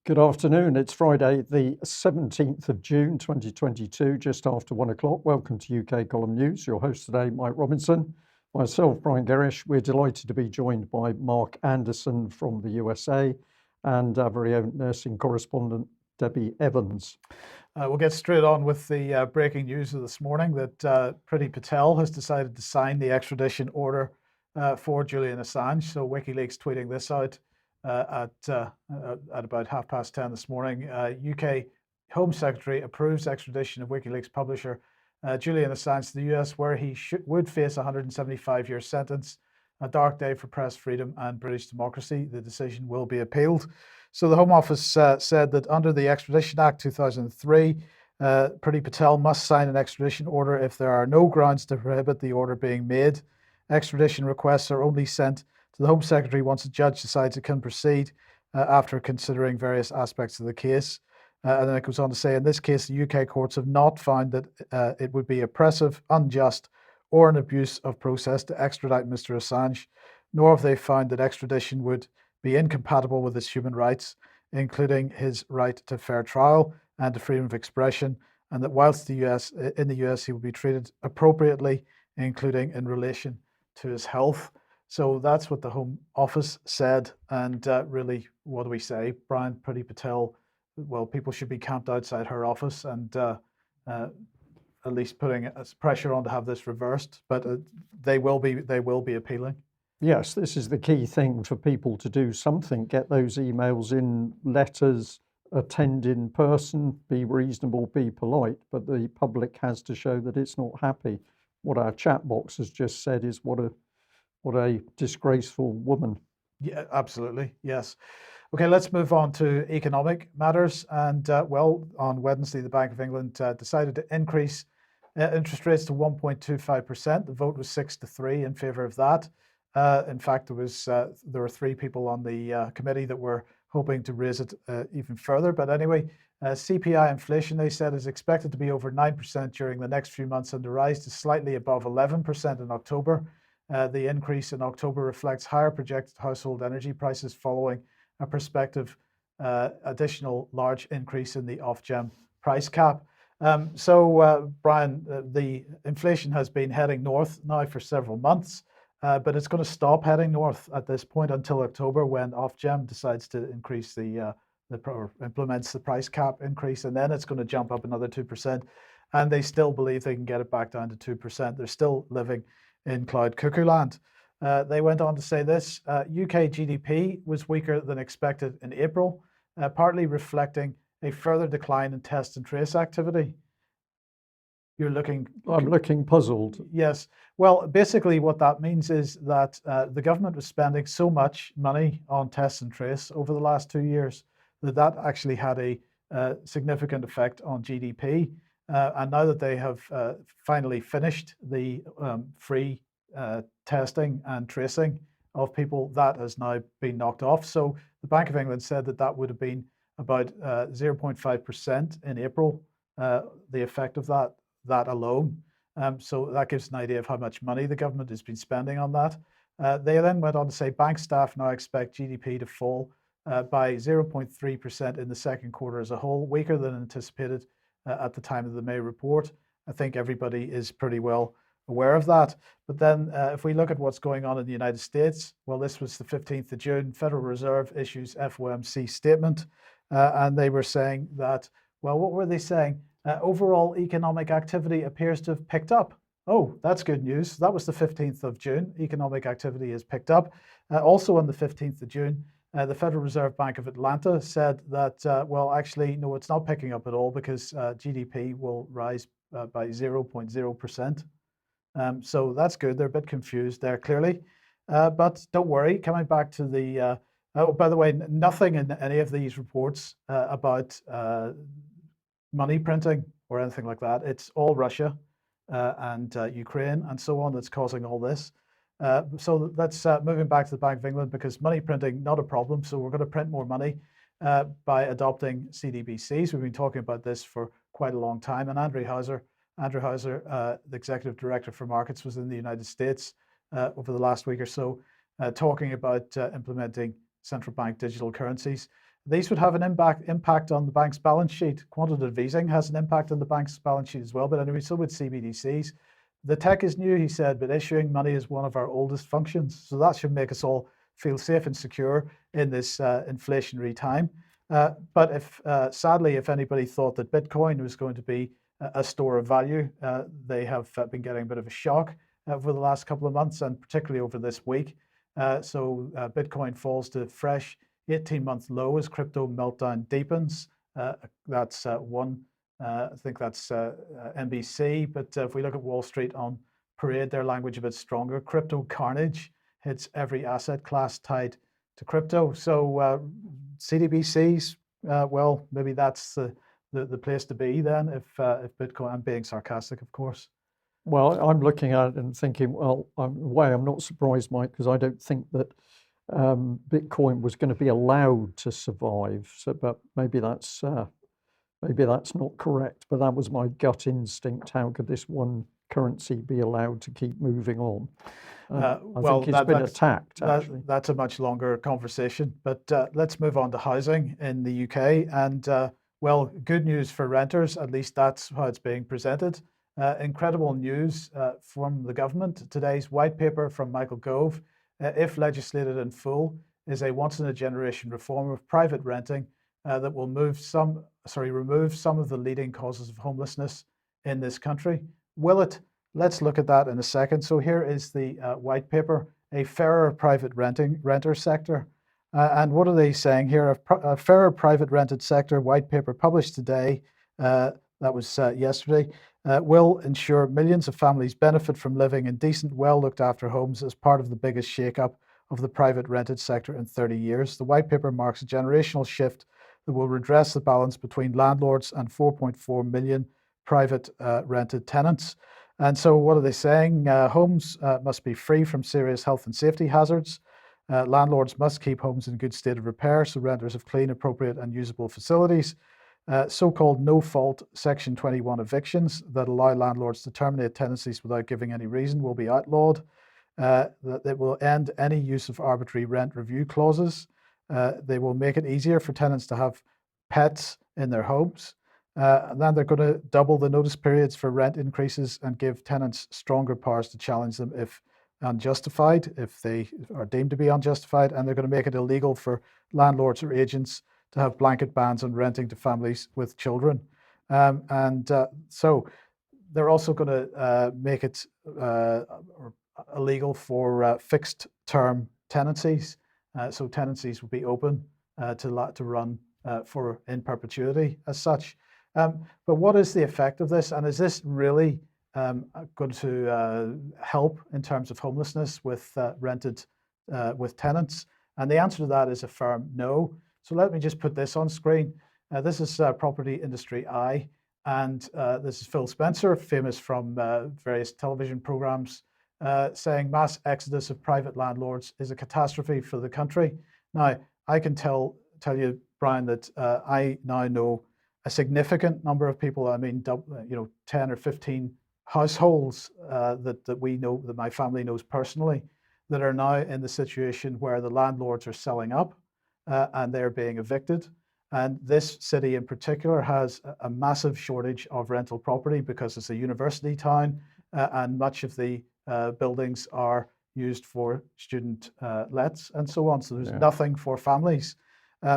Good afternoon. It's Friday, the 17th of June, 2022, just after 1 o'clock. Welcome to UK Column News. Your host today, Mike Robinson. Myself, Brian Gerrish. We're delighted to be joined by Mark Anderson from the USA and our very own nursing correspondent, Debbie Evans. We'll get straight on with the breaking news of this morning that Priti Patel has decided to sign the extradition order for Julian Assange. So WikiLeaks tweeting this out at about 10:30 this morning. UK Home Secretary approves extradition of WikiLeaks publisher Julian Assange to the US, where he would face a 175-year sentence. A dark day for press freedom and British democracy. The decision will be appealed. So the Home Office said that under the Extradition Act 2003, Priti Patel must sign an extradition order if there are no grounds to prohibit the order being made. Extradition requests are only sent to the Home Secretary once a judge decides it can proceed after considering various aspects of the case. And then it goes on to say, in this case, the UK courts have not found that it would be oppressive, unjust, or an abuse of process to extradite Mr. Assange, nor have they found that extradition would be incompatible with his human rights, including his right to fair trial and to freedom of expression, and that whilst in the US, he will be treated appropriately, including in relation to his health. So that's what the Home Office said. And really, what do we say? Brian, Priti Patel, well, people should be camped outside her office and at least putting pressure on to have this reversed, but they will be appealing. Yes, this is the key thing for people to do something, get those emails in, letters, attend in person, be reasonable, be polite, but the public has to show that it's not happy. What our chat box has just said is what a disgraceful woman. Yeah, absolutely. Yes. Okay, let's move on to economic matters. And on Wednesday, the Bank of England decided to increase interest rates to 1.25%. The vote was 6-3 in favour of that. In fact, there were 3 people on the committee that were hoping to raise it even further. But anyway, CPI inflation, they said, is expected to be over 9% during the next few months and to rise to slightly above 11% in October. The increase in October reflects higher projected household energy prices following a prospective additional large increase in the Ofgem price cap. Brian, the inflation has been heading north now for several months, but it's going to stop heading north at this point until October, when Ofgem decides to increase implements the price cap increase, and then it's going to jump up another 2%. And they still believe they can get it back down to 2%. They're still living in cloud cuckoo land. They went on to say this: UK GDP was weaker than expected in April, partly reflecting a further decline in test and trace activity. I'm looking puzzled. Yes. Well, basically what that means is that the government was spending so much money on test and trace over the last 2 years that actually had a significant effect on GDP. And now that they have finally finished the free testing and tracing of people, that has now been knocked off. So the Bank of England said that would have been about 0.5% in April, the effect of that alone. So that gives an idea of how much money the government has been spending on that. They then went on to say bank staff now expect GDP to fall by 0.3% in the second quarter as a whole, weaker than anticipated at the time of the May report. I think everybody is pretty well aware of that. But then if we look at what's going on in the United States, well, this was the 15th of June, Federal Reserve issues FOMC statement. And they were saying that, well, what were they saying? Overall economic activity appears to have picked up. Oh, that's good news. That was the 15th of June. Economic activity has picked up. Also on the 15th of June, the Federal Reserve Bank of Atlanta said that, well, actually, no, it's not picking up at all because GDP will rise by 0.0%. So that's good. They're a bit confused there, clearly. But don't worry, coming back to the, oh, by the way, nothing in any of these reports about money printing or anything like that. It's all Russia and Ukraine and so on that's causing all this. So that's moving back to the Bank of England, because money printing, not a problem. So we're going to print more money by adopting CDBCs. We've been talking about this for quite a long time. And Andrew Hauser, the executive director for markets, was in the United States over the last week or so, talking about implementing central bank digital currencies. These would have an impact on the bank's balance sheet. Quantitative easing has an impact on the bank's balance sheet as well. But anyway, so would CBDCs. The tech is new, he said, but issuing money is one of our oldest functions. So that should make us all feel safe and secure in this inflationary time. But if sadly, if anybody thought that Bitcoin was going to be a store of value, they have been getting a bit of a shock over the last couple of months, and particularly over this week. So Bitcoin falls to fresh 18-month low as crypto meltdown deepens. That's one. I think that's NBC. But if we look at Wall Street on Parade, their language a bit stronger. Crypto carnage hits every asset class tied to crypto. So CBDCs, well, maybe that's the place to be then if Bitcoin, I'm being sarcastic, of course. Well, I'm looking at it and thinking, well, in a way, I'm not surprised, Mike, because I don't think that Bitcoin was going to be allowed to survive. So, but maybe that's not correct. But that was my gut instinct. How could this one currency be allowed to keep moving on? I think it's been attacked, actually. That's a much longer conversation. But let's move on to housing in the UK. And well, good news for renters. At least that's how it's being presented. Incredible news from the government. Today's white paper from Michael Gove, if legislated in full, is a once-in-a-generation reform of private renting that will remove some of the leading causes of homelessness in this country. Will it? Let's look at that in a second. So here is the white paper, a fairer private renter sector. And what are they saying here? A fairer private rented sector white paper published today, that was yesterday, will ensure millions of families benefit from living in decent, well-looked after homes as part of the biggest shake-up of the private rented sector in 30 years. The white paper marks a generational shift that will redress the balance between landlords and 4.4 million private rented tenants. And so what are they saying? Homes must be free from serious health and safety hazards. Landlords must keep homes in good state of repair so renters have clean, appropriate and usable facilities. So-called no-fault Section 21 evictions that allow landlords to terminate tenancies without giving any reason will be outlawed. That it will end any use of arbitrary rent review clauses. They will make it easier for tenants to have pets in their homes. And then they're going to double the notice periods for rent increases and give tenants stronger powers to challenge them if unjustified, if they are deemed to be unjustified. And they're going to make it illegal for landlords or agents to have blanket bans on renting to families with children. So they're also going to make it illegal for fixed term tenancies. So tenancies will be open to run for in perpetuity as such. But what is the effect of this? And is this really going to help in terms of homelessness with with tenants? And the answer to that is a firm no. So let me just put this on screen. This is Property Industry Eye, and this is Phil Spencer, famous from various television programs, saying mass exodus of private landlords is a catastrophe for the country. Now, I can tell you, Brian, that I now know a significant number of people, I mean, 10 or 15 households that we know, that my family knows personally, that are now in the situation where the landlords are selling up and they're being evicted. And this city in particular has a massive shortage of rental property because it's a university town and much of the buildings are used for student lets and so on. So there's nothing for families.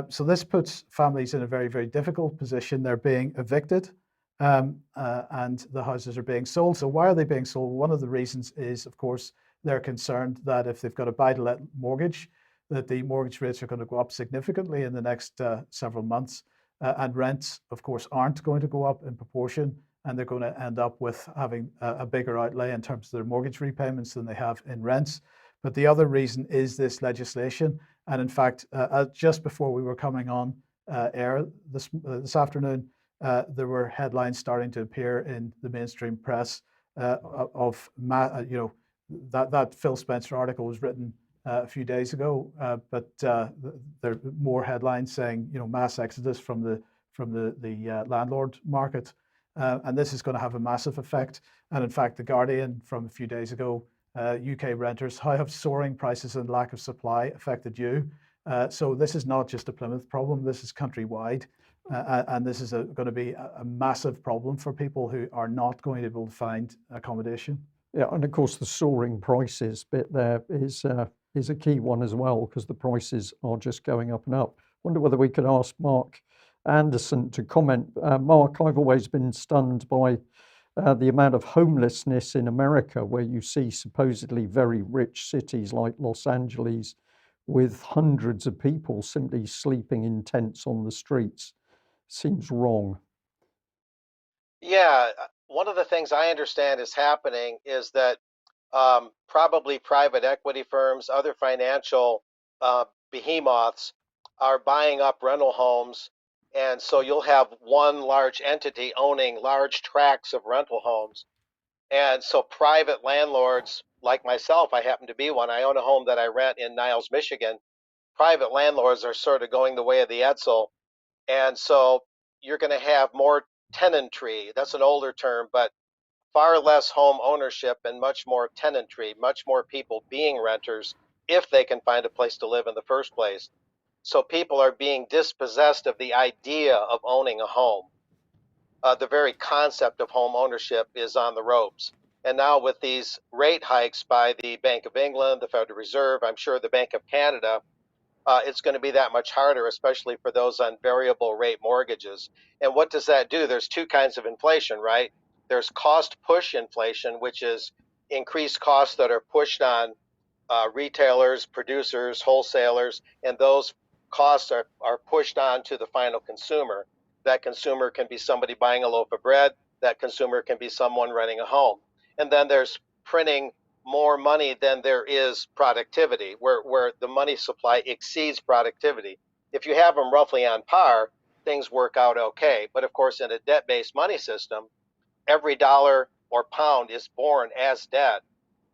So this puts families in a very, very difficult position. They're being evicted and the houses are being sold. So why are they being sold? One of the reasons is, of course, they're concerned that if they've got a buy-to-let mortgage, that the mortgage rates are going to go up significantly in the next several months. And rents, of course, aren't going to go up in proportion. And they're going to end up with having a bigger outlay in terms of their mortgage repayments than they have in rents. But the other reason is this legislation. And in fact, just before we were coming on air this afternoon, there were headlines starting to appear in the mainstream press of, that Phil Spencer article was written a few days ago, but there are more headlines saying, mass exodus from the landlord market. And this is going to have a massive effect. And in fact, The Guardian from a few days ago, UK renters, how have soaring prices and lack of supply affected you? So this is not just a Plymouth problem, this is countrywide. And this is going to be a massive problem for people who are not going to be able to find accommodation. Yeah, and of course the soaring prices bit there is a key one as well, because the prices are just going up and up. Wonder whether we could ask Mark Anderson to comment. Mark, I've always been stunned by the amount of homelessness in America, where you see supposedly very rich cities like Los Angeles with hundreds of people simply sleeping in tents on the streets. Seems wrong. Yeah, one of the things I understand is happening is that probably private equity firms, other financial behemoths are buying up rental homes. And so you'll have one large entity owning large tracts of rental homes. And so private landlords like myself, I happen to be one. I own a home that I rent in Niles, Michigan. Private landlords are sort of going the way of the Edsel. And so you're going to have more tenantry. That's an older term, but far less home ownership and much more tenantry, much more people being renters if they can find a place to live in the first place. So people are being dispossessed of the idea of owning a home. The very concept of home ownership is on the ropes. And now with these rate hikes by the Bank of England, the Federal Reserve, I'm sure the Bank of Canada, it's going to be that much harder, especially for those on variable rate mortgages. And what does that do? There's two kinds of inflation, right? There's cost push inflation, which is increased costs that are pushed on retailers, producers, wholesalers, and those costs are pushed on to the final consumer. That consumer can be somebody buying a loaf of bread. That consumer can be someone renting a home. And then there's printing more money than there is productivity, where the money supply exceeds productivity. If you have them roughly on par, things work out okay. But of course, in a debt-based money system, every dollar or pound is born as debt.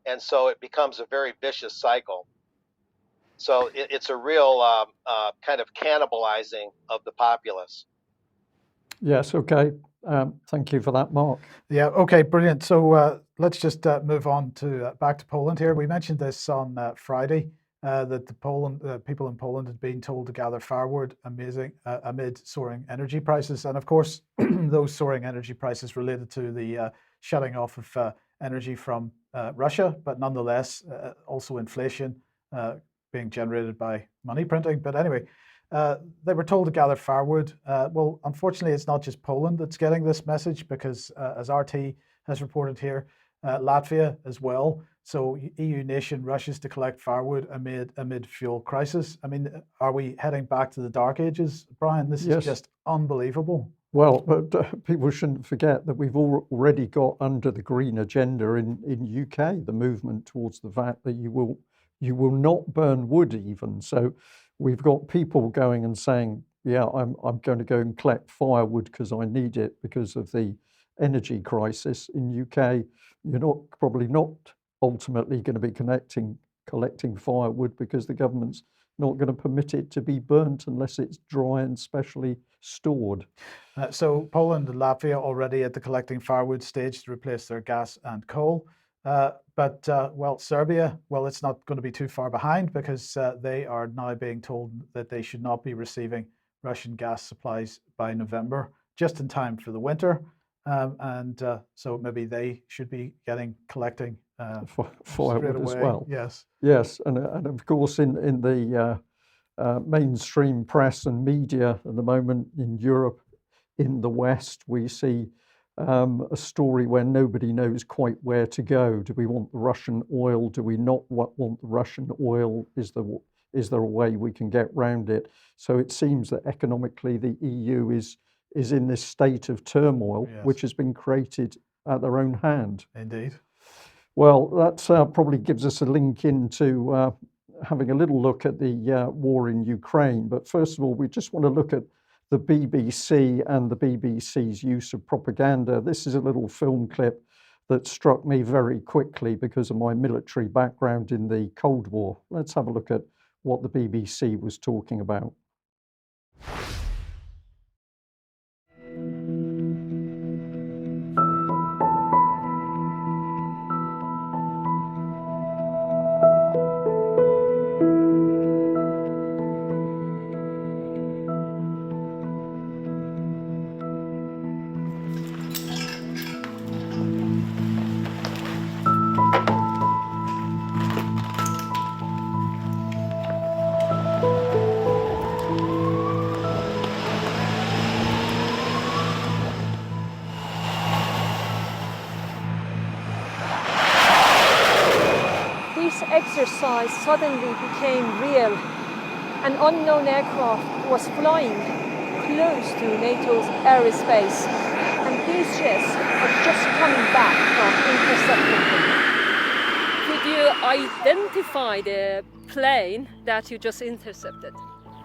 And so it becomes a very vicious cycle. So it's a real kind of cannibalizing of the populace. Yes, okay. Thank you for that, Mark. Yeah, okay, brilliant. So let's just move on to back to Poland here. We mentioned this on Friday that the people in Poland had been told to gather firewood amid soaring energy prices. And of course, those soaring energy prices related to the shutting off of energy from Russia, but nonetheless, also inflation being generated by money printing. But anyway, they were told to gather firewood. Well, unfortunately, it's not just Poland that's getting this message, because as RT has reported here, Latvia as well. So EU nation rushes to collect firewood amid fuel crisis. I mean, are we heading back to the dark ages, Brian? This Yes. is just unbelievable. Well, but people shouldn't forget that we've already got under the green agenda in UK, the movement towards the fact that you will not burn wood even. So we've got people going and saying, yeah, I'm going to go and collect firewood because I need it because of the energy crisis. In UK, you're probably not ultimately going to be collecting firewood, because the government's not going to permit it to be burnt unless it's dry and specially stored. So Poland and Latvia already at the collecting firewood stage to replace their gas and coal. But Serbia, it's not going to be too far behind, because they are now being told that they should not be receiving Russian gas supplies by November, just in time for the winter. So maybe they should be collecting firewood as well. Yes. Yes, and of course in the mainstream press and media at the moment in Europe, in the West, we see a story where nobody knows quite where to go. Do we want the Russian oil? Do we not want the Russian oil? Is there a way we can get round it? So it seems that economically the EU is in this state of turmoil, Yes. which has been created at their own hand. Indeed. Well, that probably gives us a link into having a little look at the war in Ukraine. But first of all, we just want to look at the BBC and the BBC's use of propaganda. This is a little film clip that struck me very quickly because of my military background in the Cold War. Let's have a look at what the BBC was talking about. exercise suddenly became real. An unknown aircraft was flying close to NATO's airspace, and these jets are just coming back from intercepting them. Could you identify the plane that you just intercepted?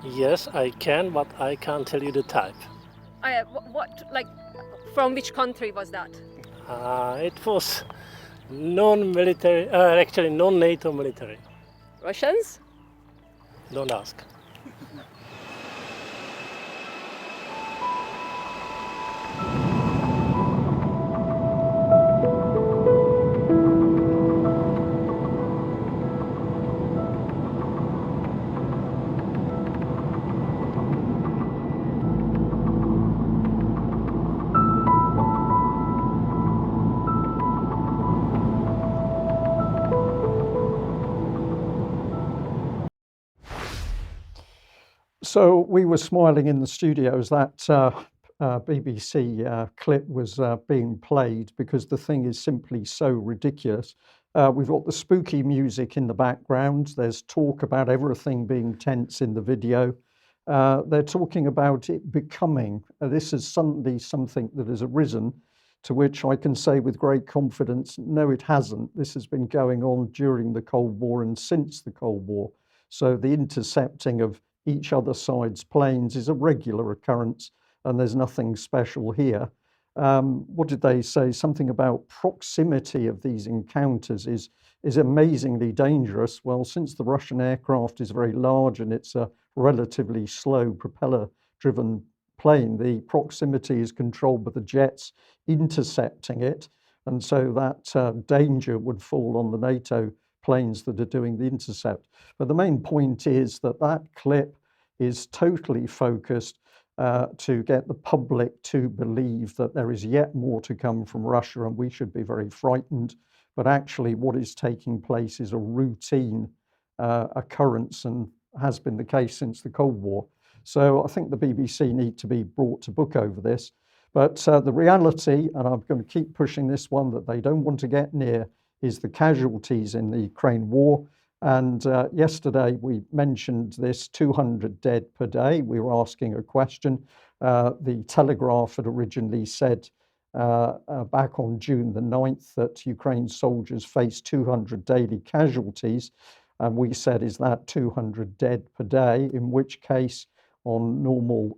Yes, I can, but I can't tell you the type. From which country was that? It was non-military, actually non-NATO military. Russians? Don't ask. So we were smiling in the studio as that BBC clip was being played because the thing is simply so ridiculous. We've got the spooky music in the background. There's talk about everything being tense in the video. They're talking about it becoming, this is suddenly something that has arisen, to which I can say with great confidence, no, it hasn't. This has been going on during the Cold War and since the Cold War. So the intercepting of each other side's planes is a regular occurrence, and there's nothing special here. What did they say? Something about proximity of these encounters is amazingly dangerous. Well, since the Russian aircraft is very large and it's a relatively slow propeller-driven plane, the proximity is controlled by the jets intercepting it, and so that danger would fall on the NATO planes that are doing the intercept. But the main point is that that clip is totally focused to get the public to believe that there is yet more to come from Russia and we should be very frightened. But actually what is taking place is a routine occurrence and has been the case since the Cold War. So I think the BBC need to be brought to book over this. But the reality, and I'm going to keep pushing this one, that they don't want to get near, is the casualties in the Ukraine war. And yesterday we mentioned this 200 dead per day. We were asking a question. The Telegraph had originally said back on June the 9th that Ukraine soldiers face 200 daily casualties. And we said, is that 200 dead per day? In which case, on normal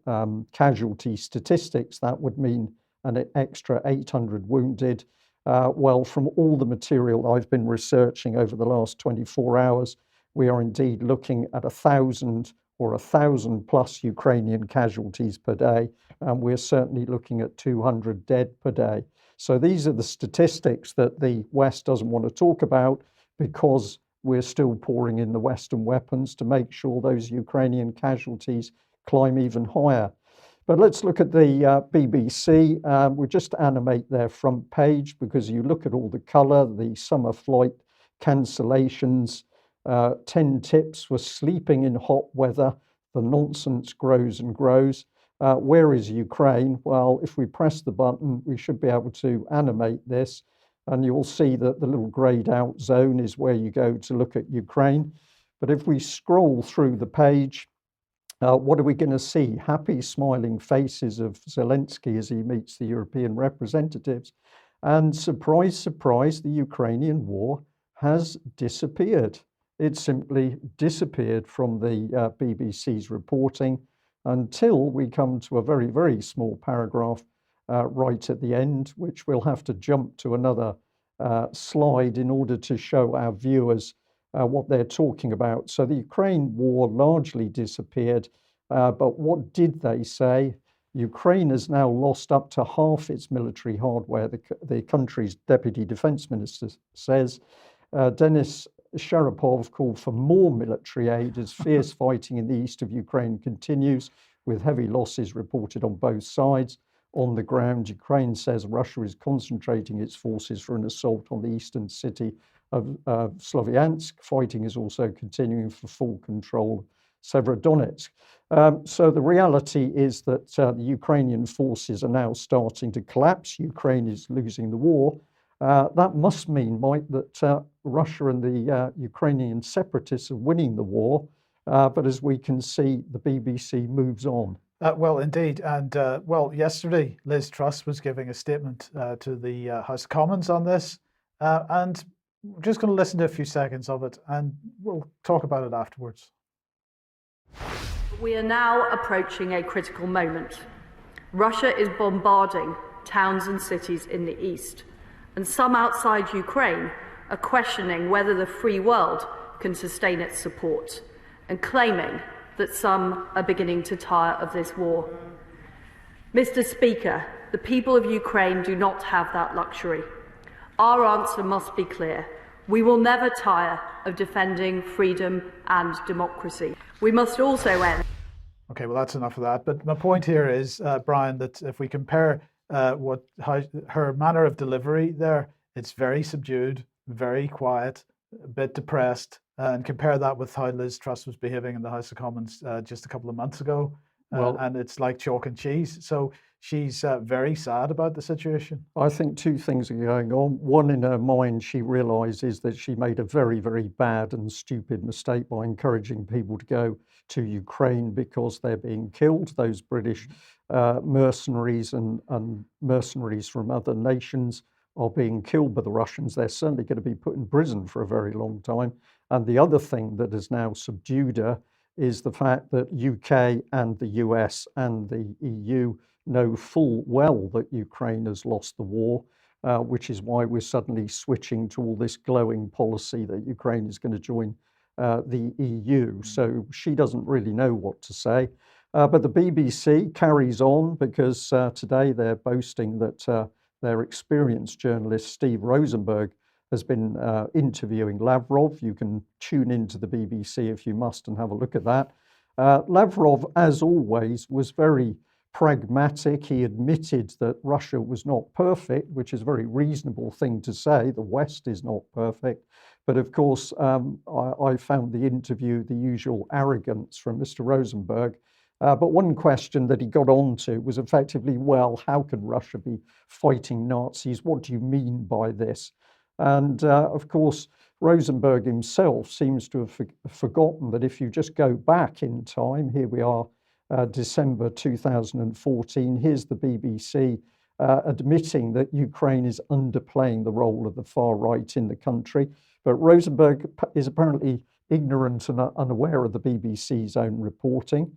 casualty statistics, that would mean an extra 800 wounded. Well, from all the material I've been researching over the last 24 hours, we are indeed looking at 1,000 or 1,000 plus Ukrainian casualties per day, and we're certainly looking at 200 dead per day. So these are the statistics that the West doesn't want to talk about because we're still pouring in the Western weapons to make sure those Ukrainian casualties climb even higher. But let's look at the BBC. We'll just animate their front page because you look at all the colour, the summer flight cancellations, 10 tips for sleeping in hot weather. The nonsense grows and grows. Where is Ukraine? Well, if we press the button, we should be able to animate this. And you'll see that the little grayed out zone is where you go to look at Ukraine. But if we scroll through the page, what are we going to see? Happy, smiling faces of Zelensky as he meets the European representatives. And surprise, surprise, the Ukrainian war has disappeared. It simply disappeared from the BBC's reporting until we come to a very, very small paragraph right at the end, which we'll have to jump to another slide in order to show our viewers what they're talking about. So the Ukraine war largely disappeared, but what did they say? Ukraine has now lost up to half its military hardware, the country's deputy defense minister says. Denis Sharapov called for more military aid as fierce fighting in the east of Ukraine continues, with heavy losses reported on both sides. On the ground, Ukraine says Russia is concentrating its forces for an assault on the eastern city of Sloviansk. Fighting is also continuing for full control of Severodonetsk. So the reality is that the Ukrainian forces are now starting to collapse. Ukraine is losing the war. That must mean, Mike, that Russia and the Ukrainian separatists are winning the war. But as we can see, the BBC moves on. Well, indeed. And yesterday, Liz Truss was giving a statement to the House of Commons on this. And we're just going to listen to a few seconds of it and we'll talk about it afterwards. We are now approaching a critical moment. Russia is bombarding towns and cities in the east, and some outside Ukraine are questioning whether the free world can sustain its support, and claiming that some are beginning to tire of this war. Mr. Speaker, the people of Ukraine do not have that luxury. Our answer must be clear. We will never tire of defending freedom and democracy. We must also end. Okay, well, that's enough of that. But my point here is, Brian, that if we compare her manner of delivery there, it's very subdued, very quiet, a bit depressed, and compare that with how Liz Truss was behaving in the House of Commons just a couple of months ago. And it's like chalk and cheese. So she's very sad about the situation. I think two things are going on. One, in her mind, she realizes that she made a very, very bad and stupid mistake by encouraging people to go to Ukraine because they're being killed. Those British mercenaries and mercenaries from other nations are being killed by the Russians. They're certainly going to be put in prison for a very long time. And the other thing that has now subdued her is the fact that UK and the US and the EU know full well that Ukraine has lost the war, which is why we're suddenly switching to all this glowing policy that Ukraine is going to join the EU. So she doesn't really know what to say. But the BBC carries on because today they're boasting that their experienced journalist, Steve Rosenberg, has been interviewing Lavrov. You can tune into the BBC if you must and have a look at that. Lavrov, as always, was very pragmatic. He admitted that Russia was not perfect, which is a very reasonable thing to say. The West is not perfect. But of course, I found the interview the usual arrogance from Mr. Rosenberg. But one question that he got on to was effectively, well, how can Russia be fighting Nazis? What do you mean by this? And of course, Rosenberg himself seems to have forgotten that if you just go back in time, here we are, December 2014, here's the BBC admitting that Ukraine is underplaying the role of the far right in the country. But Rosenberg is apparently ignorant and unaware of the BBC's own reporting.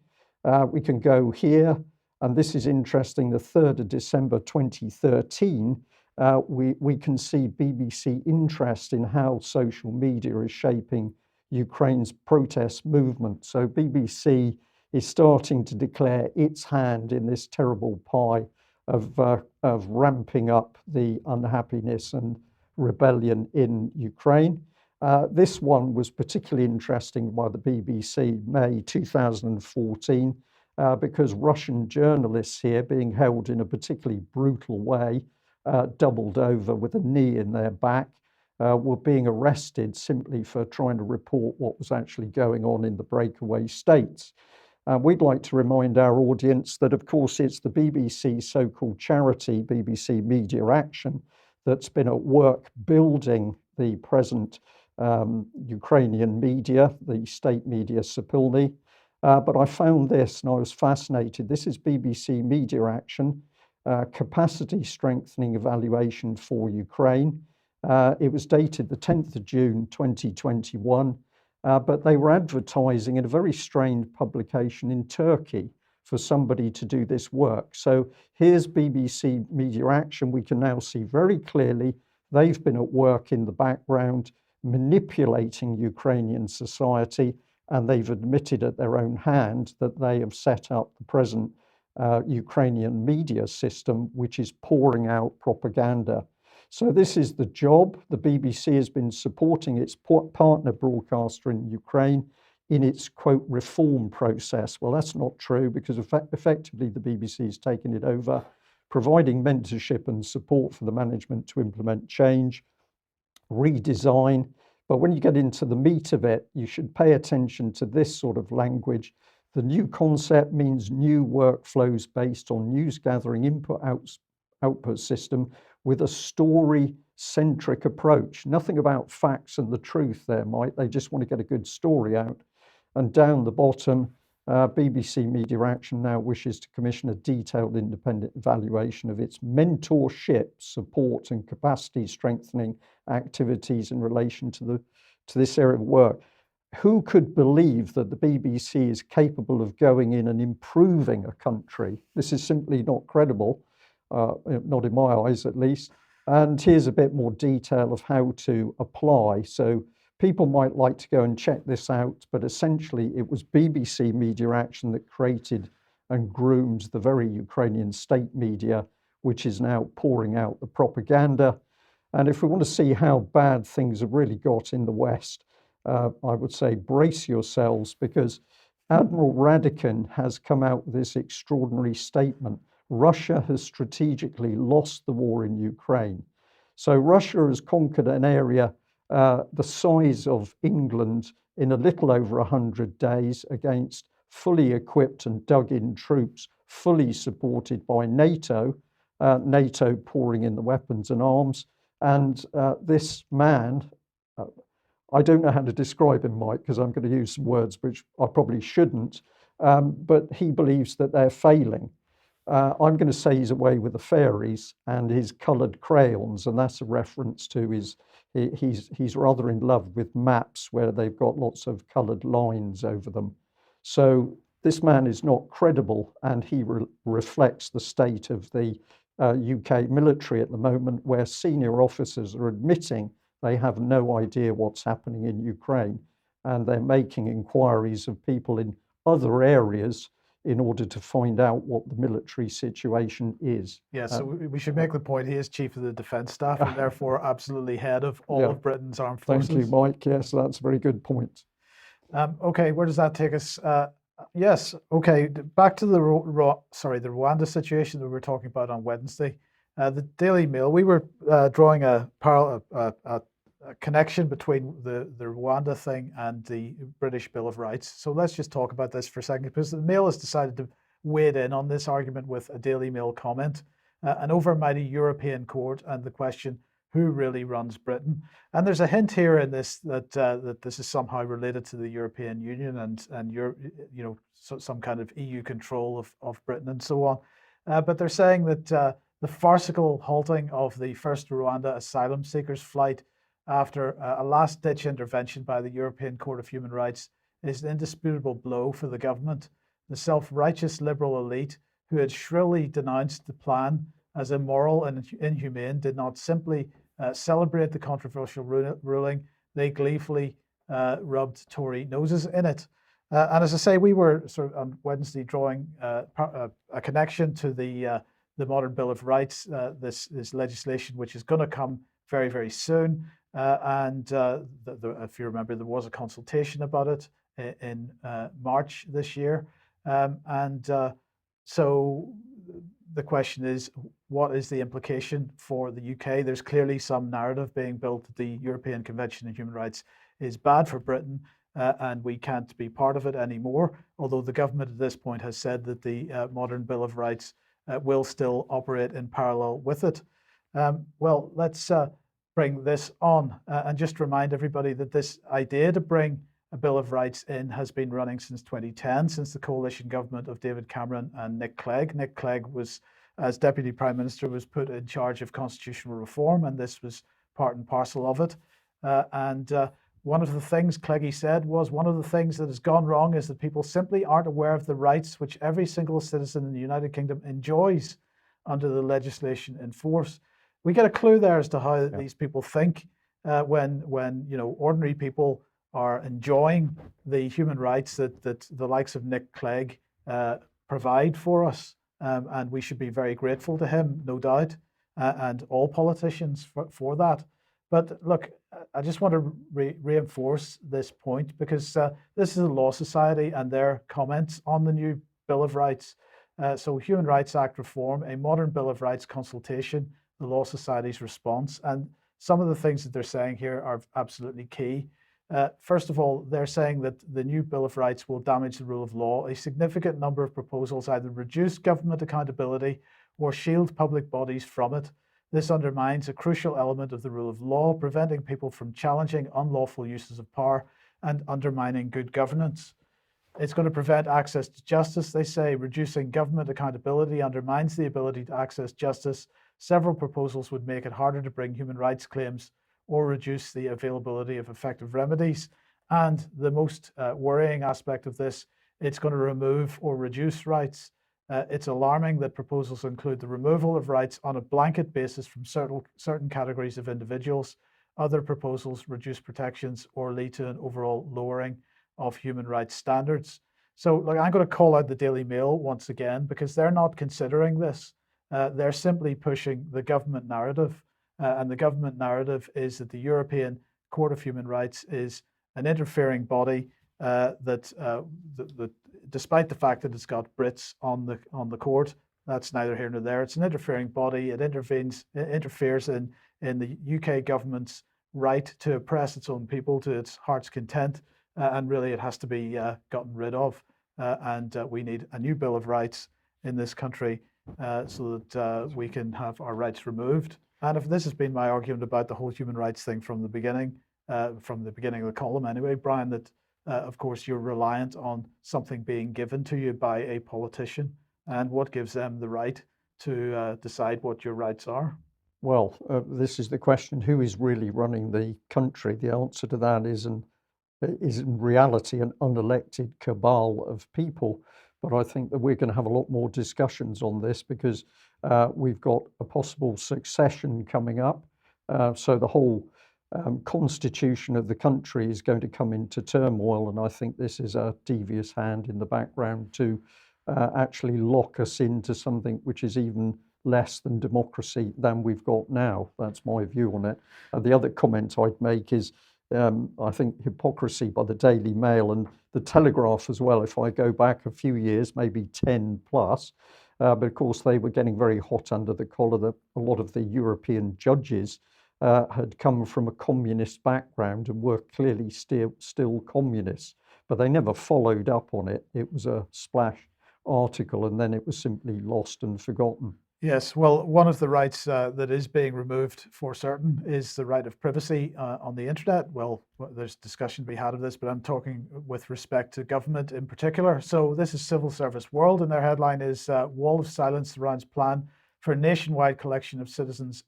We can go here, and this is interesting, the 3rd of December 2013, we can see BBC interest in how social media is shaping Ukraine's protest movement. So BBC is starting to declare its hand in this terrible pie of ramping up the unhappiness and rebellion in Ukraine. This one was particularly interesting by the BBC, May 2014, because Russian journalists here, being held in a particularly brutal way, doubled over with a knee in their back, were being arrested simply for trying to report what was actually going on in the breakaway states. We'd like to remind our audience that, of course, it's the BBC so-called charity, BBC Media Action, that's been at work building the present Ukrainian media, the state media Sapilny. But I found this and I was fascinated. This is BBC Media Action, Capacity Strengthening Evaluation for Ukraine. It was dated the 10th of June 2021, but they were advertising in a very strange publication in Turkey for somebody to do this work. So here's BBC Media Action. We can now see very clearly they've been at work in the background manipulating Ukrainian society, and they've admitted at their own hand that they have set up the present Ukrainian media system, which is pouring out propaganda. So this is the job. The BBC has been supporting its partner broadcaster in Ukraine in its, quote, reform process. Well, that's not true, because effectively the BBC has taken it over, providing mentorship and support for the management to implement change, redesign. But when you get into the meat of it, you should pay attention to this sort of language. The new concept means new workflows based on news gathering input output system with a story-centric approach. Nothing about facts and the truth there, Mike. They just want to get a good story out. And down the bottom, BBC Media Action now wishes to commission a detailed independent evaluation of its mentorship, support and capacity strengthening activities in relation to this area of work. Who could believe that the BBC is capable of going in and improving a country? This is simply not credible, not in my eyes at least. And here's a bit more detail of how to apply. So people might like to go and check this out, but essentially it was BBC Media Action that created and groomed the very Ukrainian state media, which is now pouring out the propaganda. And if we want to see how bad things have really got in the West, I would say brace yourselves, because Admiral Radikin has come out with this extraordinary statement. Russia has strategically lost the war in Ukraine. So Russia has conquered an area the size of England in a little over 100 days against fully equipped and dug-in troops, fully supported by NATO, NATO pouring in the weapons and arms. And this man, I don't know how to describe him, Mike, because I'm going to use some words which I probably shouldn't, but he believes that they're failing. I'm going to say he's away with the fairies and his coloured crayons, and that's a reference to he's rather in love with maps where they've got lots of coloured lines over them. So this man is not credible, and he reflects the state of the UK military at the moment, where senior officers are admitting they have no idea what's happening in Ukraine, and they're making inquiries of people in other areas in order to find out what the military situation is. Yeah, so we should make the point he is Chief of the Defence Staff and therefore absolutely head of all of Britain's armed forces. Thank you, Mike. Yes, that's a very good point. Okay, where does that take us? Yes, okay, back to the Rwanda situation that we were talking about on Wednesday. The Daily Mail, we were drawing a connection between the Rwanda thing and the British Bill of Rights. So let's just talk about this for a second, because the Mail has decided to wade in on this argument with a Daily Mail comment, an overmighty European court, and the question, who really runs Britain? And there's a hint here in this that this is somehow related to the European Union and some kind of EU control of Britain and so on. But they're saying that the farcical halting of the first Rwanda asylum seekers' flight after a last-ditch intervention by the European Court of Human Rights is an indisputable blow for the government. The self-righteous liberal elite, who had shrilly denounced the plan as immoral and inhumane, did not simply celebrate the controversial ruling, they gleefully rubbed Tory noses in it. And as I say, we were sort of on Wednesday drawing a connection to the Modern Bill of Rights, this legislation which is going to come very, very soon. If you remember, there was a consultation about it in March this year. So the question is, what is the implication for the UK? There's clearly some narrative being built that the European Convention on Human Rights is bad for Britain and we can't be part of it anymore, although the government at this point has said that the Modern Bill of Rights will still operate in parallel with it. Well, let's bring this on and just remind everybody that this idea to bring a Bill of Rights in has been running since 2010, since the coalition government of David Cameron and Nick Clegg. Nick Clegg was, as Deputy Prime Minister, was put in charge of constitutional reform, and this was part and parcel of it. One of the things Cleggy said was, one of the things that has gone wrong is that people simply aren't aware of the rights which every single citizen in the United Kingdom enjoys under the legislation in force. We get a clue there as to how these people think when ordinary people are enjoying the human rights that the likes of Nick Clegg provide for us, and we should be very grateful to him, no doubt, and all politicians for that. But look, I just want to reinforce this point, because this is a law society and their comments on the new Bill of Rights. So Human Rights Act reform, a modern Bill of Rights consultation, the Law Society's response. And some of the things that they're saying here are absolutely key. First of all, they're saying that the new Bill of Rights will damage the rule of law. A significant number of proposals either reduce government accountability or shield public bodies from it. This undermines a crucial element of the rule of law, preventing people from challenging unlawful uses of power and undermining good governance. It's going to prevent access to justice, they say. Reducing government accountability undermines the ability to access justice. Several proposals would make it harder to bring human rights claims or reduce the availability of effective remedies. And the most worrying aspect of this, it's going to remove or reduce rights. It's alarming that proposals include the removal of rights on a blanket basis from certain categories of individuals. Other proposals reduce protections or lead to an overall lowering of human rights standards. So look, I'm going to call out the Daily Mail once again, because they're not considering this. They're simply pushing the government narrative. And the government narrative is that the European Court of Human Rights is an interfering body that despite the fact that it's got Brits on the court, that's neither here nor there. It's an interfering body. It interferes in the UK government's right to oppress its own people to its heart's content, and really it has to be gotten rid of. And we need a new Bill of Rights in this country so that we can have our rights removed. And if this has been my argument about the whole human rights thing from the beginning of the column anyway, Brian, that of course you're reliant on something being given to you by a politician, and what gives them the right to decide what your rights are? Well, this is the question: who is really running the country? The answer to that is in reality an unelected cabal of people. But I think that we're going to have a lot more discussions on this, because we've got a possible succession coming up. So the whole constitution of the country is going to come into turmoil, and I think this is a devious hand in the background to actually lock us into something which is even less than democracy than we've got now. That's my view on it. The other comment I'd make is I think hypocrisy by the Daily Mail and the Telegraph as well, if I go back a few years, maybe 10 plus, but of course they were getting very hot under the collar that a lot of the European judges had come from a communist background and were clearly still communists, but they never followed up on it. It was a splash article and then it was simply lost and forgotten. Yes, well, one of the rights that is being removed for certain is the right of privacy on the internet. Well, there's discussion to be had of this, but I'm talking with respect to government in particular. So this is Civil Service World, and their headline is Wall of Silence surrounds plan for a nationwide collection of citizens'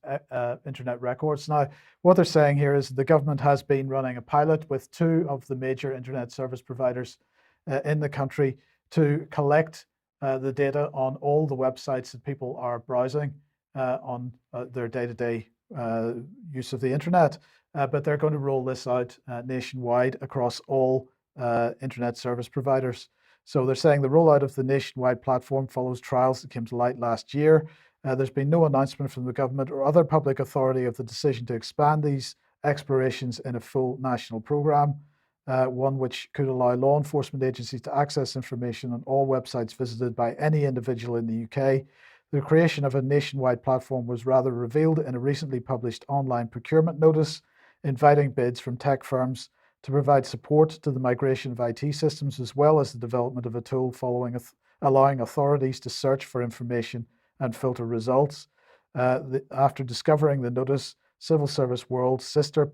internet records. Now, what they're saying here is the government has been running a pilot with 2 of the major internet service providers in the country to collect the data on all the websites that people are browsing on their day-to-day use of the internet. But they're going to roll this out nationwide across all internet service providers. So they're saying the rollout of the nationwide platform follows trials that came to light last year. There's been no announcement from the government or other public authority of the decision to expand these explorations in a full national program. One which could allow law enforcement agencies to access information on all websites visited by any individual in the UK. The creation of a nationwide platform was rather revealed in a recently published online procurement notice, inviting bids from tech firms to provide support to the migration of IT systems, as well as the development of a tool allowing authorities to search for information and filter results. After discovering the notice, Civil Service World's sister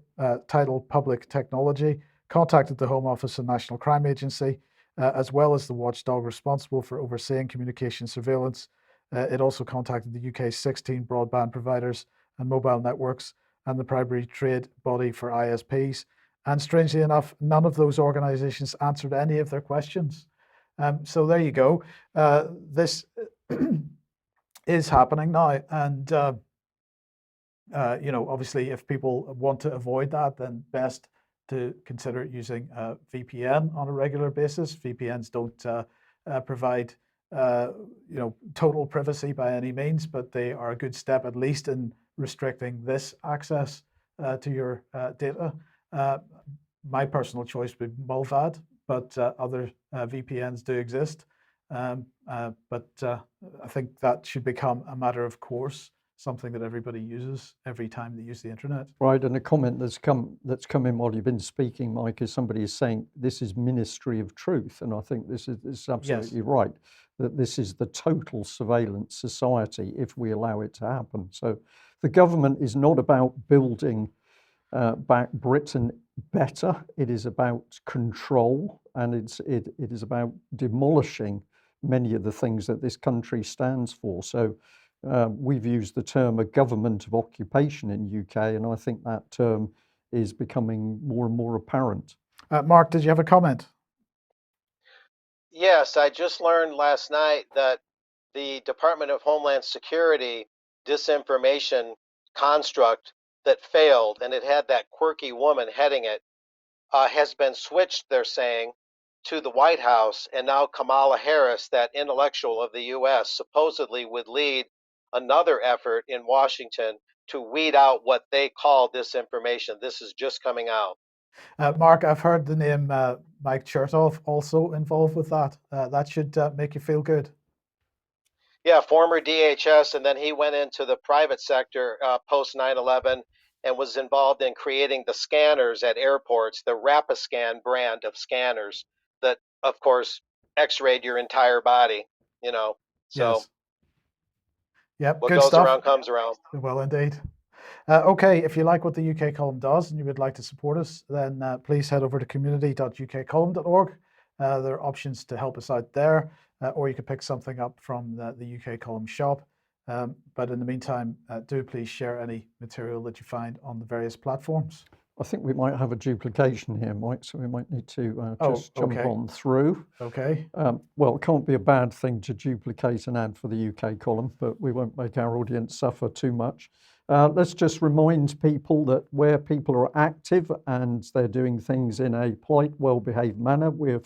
title Public Technology contacted the Home Office and National Crime Agency, as well as the watchdog responsible for overseeing communication surveillance. It also contacted the UK's 16 broadband providers and mobile networks and the primary trade body for ISPs. And strangely enough, none of those organizations answered any of their questions. So there you go. This is happening now. And, obviously, if people want to avoid that, then best to consider using VPN on a regular basis. VPNs don't provide total privacy by any means, but they are a good step at least in restricting this access to your data. My personal choice would be Mullvad, but other VPNs do exist. But I think that should become a matter of course something that everybody uses every time they use the internet. Right, and a comment that's come in while you've been speaking, Mike, is somebody is saying this is Ministry of Truth, and I think this is absolutely right. That this is the total surveillance society if we allow it to happen. So the government is not about building back Britain better. It is about control, and it is about demolishing many of the things that this country stands for. So we've used the term a government of occupation in UK, and I think that term is becoming more and more apparent. Mark, did you have a comment? Yes, I just learned last night that the Department of Homeland Security disinformation construct that failed, and it had that quirky woman heading it, has been switched, they're saying, to the White House, and now Kamala Harris, that intellectual of the U.S., supposedly would lead another effort in Washington to weed out what they call disinformation. This is just coming out. Mark, I've heard the name Mike Chertoff also involved with that. That should make you feel good. Yeah, former DHS, and then he went into the private sector post 9/11 and was involved in creating the scanners at airports, the Rapiscan brand of scanners that, of course, x-rayed your entire body, you know. So Yes. Yep, what good goes stuff. around comes around. Well, indeed. Okay, if you like what the UK Column does and you would like to support us, then please head over to community.ukcolumn.org. There are options to help us out there, or you could pick something up from the UK Column shop. But in the meantime, do please share any material that you find on the various platforms. I think we might have a duplication here, Mike, so we might need to just jump okay. on through. Okay. Well, it can't be a bad thing to duplicate an ad for the UK column, but we won't make our audience suffer too much. Let's just remind people that where people are active and they're doing things in a polite, well-behaved manner, we're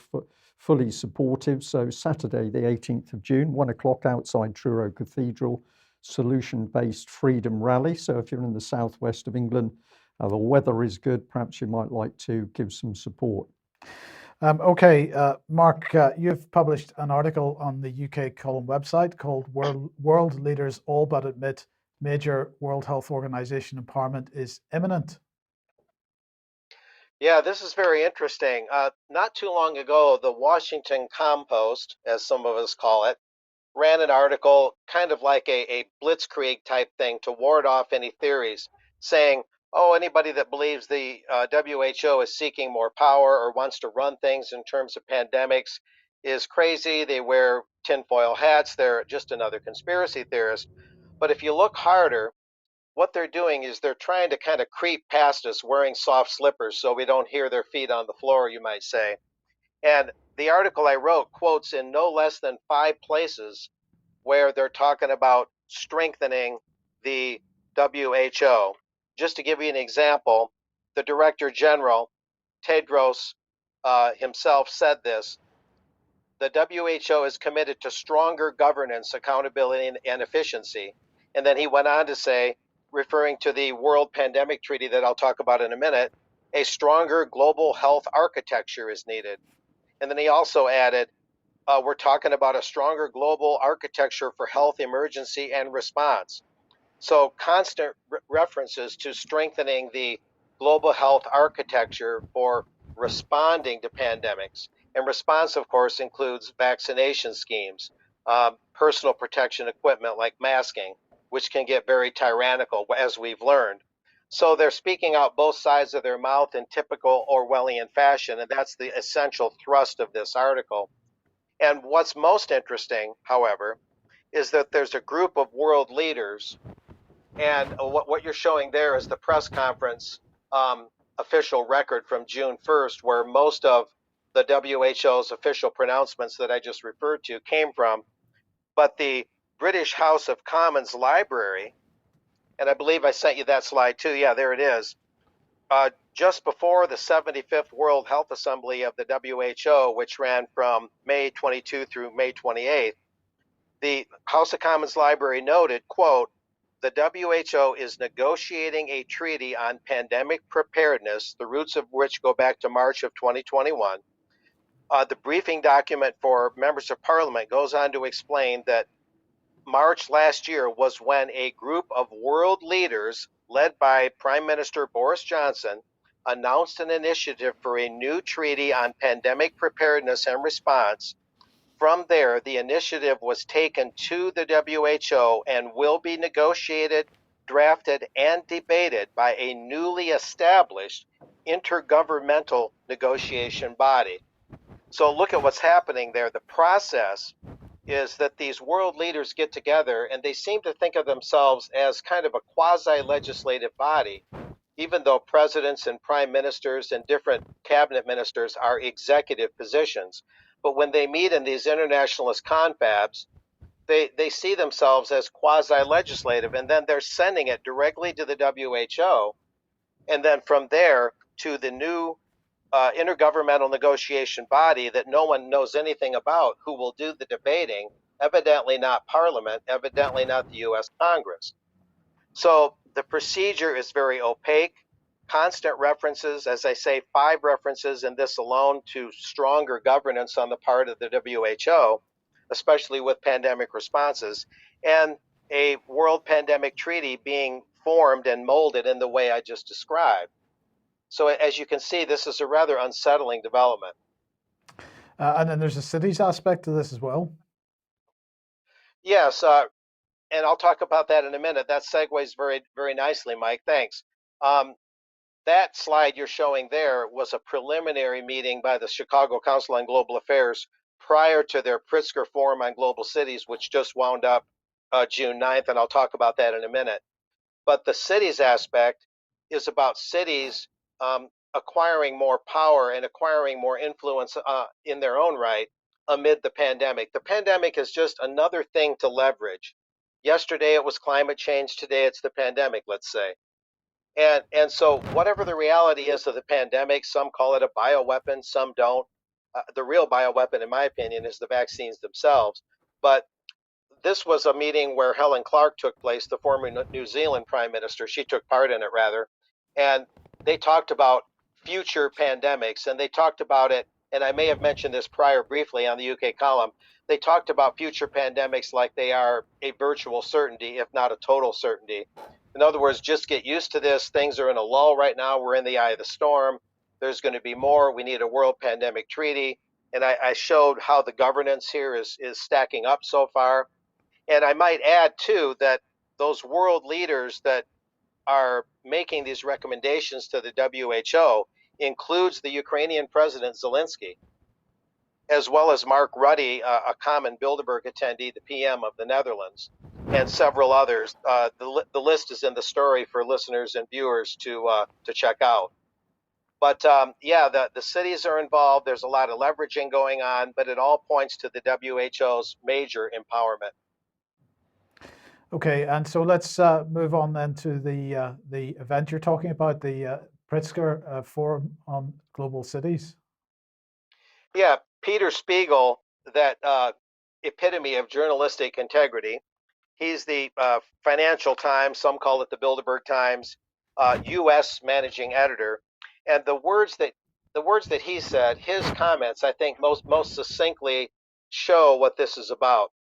fully supportive. So Saturday, the 18th of June, 1 o'clock outside Truro Cathedral, solution-based freedom rally. So if you're in the southwest of England, the weather is good, perhaps you might like to give some support. Okay, Mark, you've published an article on the UK Column website called World Leaders All But Admit Major World Health Organization Empowerment is Imminent. Yeah, this is very interesting. Not too long ago, the Washington Compost, as some of us call it, ran an article kind of like a blitzkrieg type thing to ward off any theories, saying, oh, anybody that believes the WHO is seeking more power or wants to run things in terms of pandemics is crazy. They wear tinfoil hats. They're just another conspiracy theorist. But if you look harder, what they're doing is they're trying to kind of creep past us wearing soft slippers so we don't hear their feet on the floor, you might say. And the article I wrote quotes in no less than 5 places where they're talking about strengthening the WHO. Just to give you an example, the Director General, Tedros himself said this: the WHO is committed to stronger governance, accountability, and efficiency. And then he went on to say, referring to the World Pandemic Treaty that I'll talk about in a minute, a stronger global health architecture is needed. And then he also added, we're talking about a stronger global architecture for health emergency and response. So constant references to strengthening the global health architecture for responding to pandemics. And response, of course, includes vaccination schemes, personal protection equipment like masking, which can get very tyrannical, as we've learned. So they're speaking out both sides of their mouth in typical Orwellian fashion, and that's the essential thrust of this article. And what's most interesting, however, is that there's a group of world leaders, and what you're showing there is the press conference official record from June 1st, where most of the WHO's official pronouncements that I just referred to came from. But the British House of Commons Library, and I believe I sent you that slide too. Yeah, there it is. Just before the 75th World Health Assembly of the WHO, which ran from May 22 through May 28th, the House of Commons Library noted, quote, the WHO is negotiating a treaty on pandemic preparedness, the roots of which go back to March of 2021. The briefing document for members of parliament goes on to explain that March last year was when a group of world leaders led by Prime Minister Boris Johnson announced an initiative for a new treaty on pandemic preparedness and response. From there, the initiative was taken to the WHO and will be negotiated, drafted, and debated by a newly established intergovernmental negotiation body. So look at what's happening there. The process is that these world leaders get together and they seem to think of themselves as kind of a quasi-legislative body, even though presidents and prime ministers and different cabinet ministers are executive positions. But when they meet in these internationalist confabs, they see themselves as quasi-legislative, and then they're sending it directly to the WHO, and then from there to the new intergovernmental negotiation body that no one knows anything about, who will do the debating, evidently not Parliament, evidently not the US Congress. So the procedure is very opaque. Constant references, as I say, 5 references in this alone to stronger governance on the part of the WHO, especially with pandemic responses, and a world pandemic treaty being formed and molded in the way I just described. So as you can see, this is a rather unsettling development. And then there's a cities aspect to this as well. Yes, and I'll talk about that in a minute. That segues very, very nicely, Mike. Thanks. That slide you're showing there was a preliminary meeting by the Chicago Council on Global Affairs prior to their Pritzker Forum on Global Cities, which just wound up June 9th, and I'll talk about that in a minute. But the cities aspect is about cities acquiring more power and acquiring more influence in their own right amid the pandemic. The pandemic is just another thing to leverage. Yesterday it was climate change, today it's the pandemic, let's say. And so whatever the reality is of the pandemic, some call it a bioweapon, some don't. The real bioweapon, in my opinion, is the vaccines themselves. But this was a meeting where Helen Clark took place, the former New Zealand Prime Minister. She took part in it, rather. And they talked about future pandemics, and they talked about it, and I may have mentioned this prior briefly on the UK column. They talked about future pandemics like they are a virtual certainty, if not a total certainty. In other words, just get used to this. Things are in a lull right now. We're in the eye of the storm. There's going to be more. We need a world pandemic treaty. And I showed how the governance here is stacking up so far. And I might add, too, that those world leaders that are making these recommendations to the WHO includes the Ukrainian President Zelensky, as well as Mark Rutte, a common Bilderberg attendee, the PM of the Netherlands, and several others. The list is in the story for listeners and viewers to check out. But yeah, the cities are involved. There's a lot of leveraging going on, but it all points to the WHO's major empowerment. Okay, and so let's move on then to the event you're talking about, the Pritzker Forum on Global Cities. Yeah, Peter Spiegel, that epitome of journalistic integrity. He's the Financial Times, some call it the Bilderberg Times, U.S. managing editor, and the words that he said, his comments, I think most succinctly show what this is about.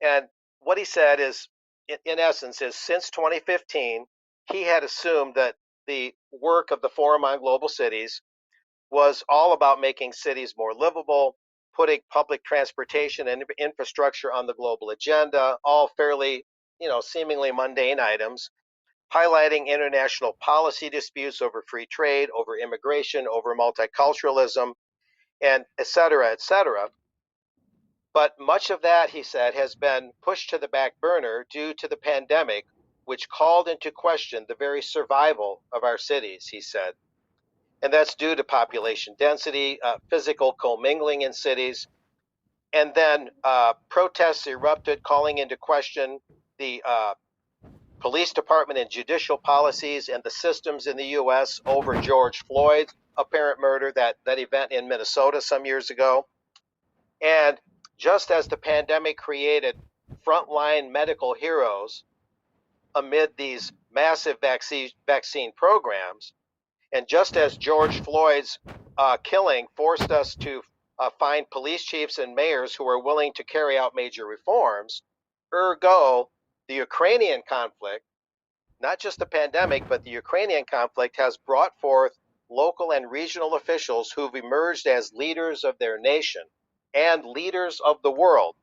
And what he said is, in essence, is since 2015, he had assumed that the work of the Forum on Global Cities was all about making cities more livable, putting public transportation and infrastructure on the global agenda, all fairly, seemingly mundane items, highlighting international policy disputes over free trade, over immigration, over multiculturalism, and et cetera, et cetera. But much of that, he said, has been pushed to the back burner due to the pandemic, which called into question the very survival of our cities, he said. And that's due to population density, physical commingling in cities. And then protests erupted, calling into question the police department and judicial policies and the systems in the U.S. over George Floyd's apparent murder, that event in Minnesota some years ago. And just as the pandemic created frontline medical heroes amid these massive vaccine programs, and just as George Floyd's killing forced us to find police chiefs and mayors who are willing to carry out major reforms, Ergo, the Ukrainian conflict, not just the pandemic, but the Ukrainian conflict has brought forth local and regional officials who've emerged as leaders of their nation and leaders of the world.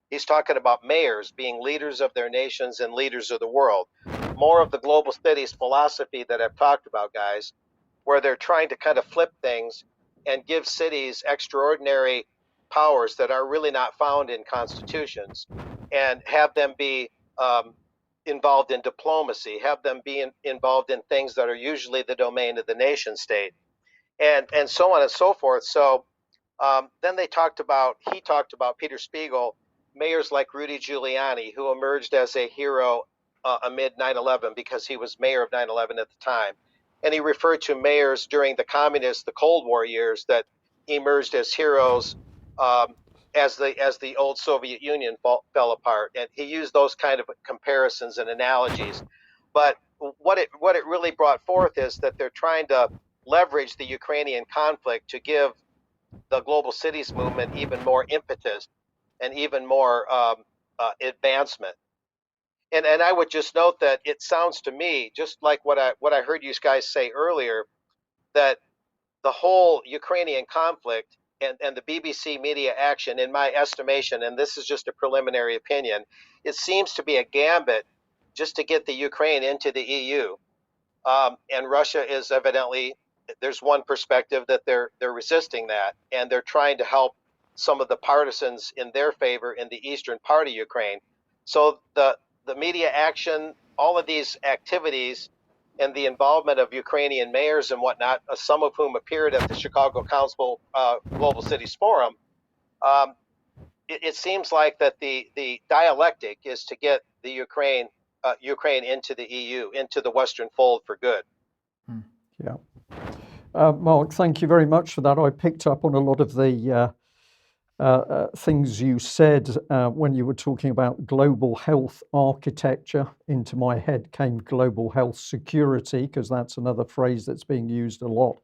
He's talking about mayors being leaders of their nations and leaders of the world. More of the global cities philosophy that I've talked about, guys, where they're trying to kind of flip things and give cities extraordinary powers that are really not found in constitutions, and have them be involved in diplomacy, have them be involved in things that are usually the domain of the nation state, and so on and so forth. So then he talked about Peter Spiegel, mayors like Rudy Giuliani, who emerged as a hero amid 9/11 because he was mayor of 9/11 at the time. And he referred to mayors during the Cold War years that emerged as heroes as the old Soviet Union fell apart. And he used those kind of comparisons and analogies. But what it really brought forth is that they're trying to leverage the Ukrainian conflict to give the global cities movement even more impetus and even more advancement. And I would just note that it sounds to me just like what I heard you guys say earlier, that the whole Ukrainian conflict and the BBC media action, in my estimation, and this is just a preliminary opinion, it seems to be a gambit just to get the Ukraine into the EU. And Russia is evidently, there's one perspective that they're resisting that, and they're trying to help some of the partisans in their favor in the eastern part of Ukraine. So the media action, all of these activities, and the involvement of Ukrainian mayors and whatnot, some of whom appeared at the Chicago Council Global Cities Forum, it seems like that the dialectic is to get the Ukraine into the EU, into the Western fold for good. Yeah. Mark, thank you very much for that. I picked up on a lot of the things you said when you were talking about global health architecture. Into my head came global health security, because that's another phrase that's being used a lot.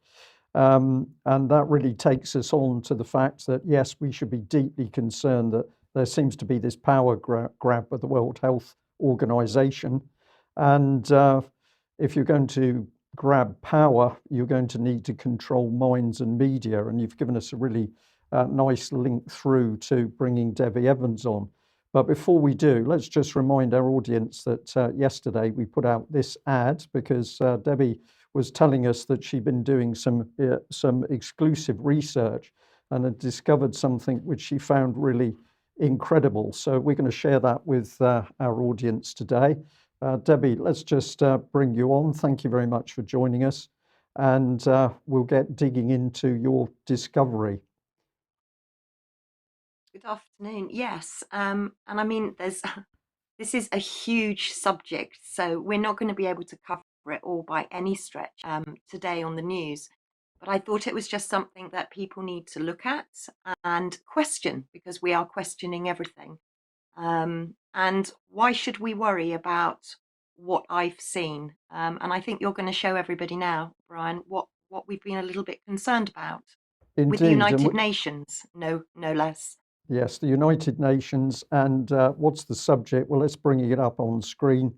And that really takes us on to the fact that, yes, we should be deeply concerned that there seems to be this power grab of the World Health Organization. And if you're going to grab power, you're going to need to control minds and media. And you've given us a really nice link through to bringing Debbie Evans on. But before we do, let's just remind our audience that yesterday we put out this ad because Debbie was telling us that she'd been doing some exclusive research and had discovered something which she found really incredible. So we're going to share that with our audience today. Debbie, let's just bring you on. Thank you very much for joining us. And we'll get digging into your discovery. Good afternoon. Yes, and I mean, this is a huge subject, so we're not going to be able to cover it all by any stretch today on the news. But I thought it was just something that people need to look at and question, because we are questioning everything. And why should we worry about what I've seen? And I think you're going to show everybody now, Brian, what we've been a little bit concerned about. Indeed. With the United Nations, no less. Yes, the United Nations. And what's the subject? Well, let's bring it up on screen.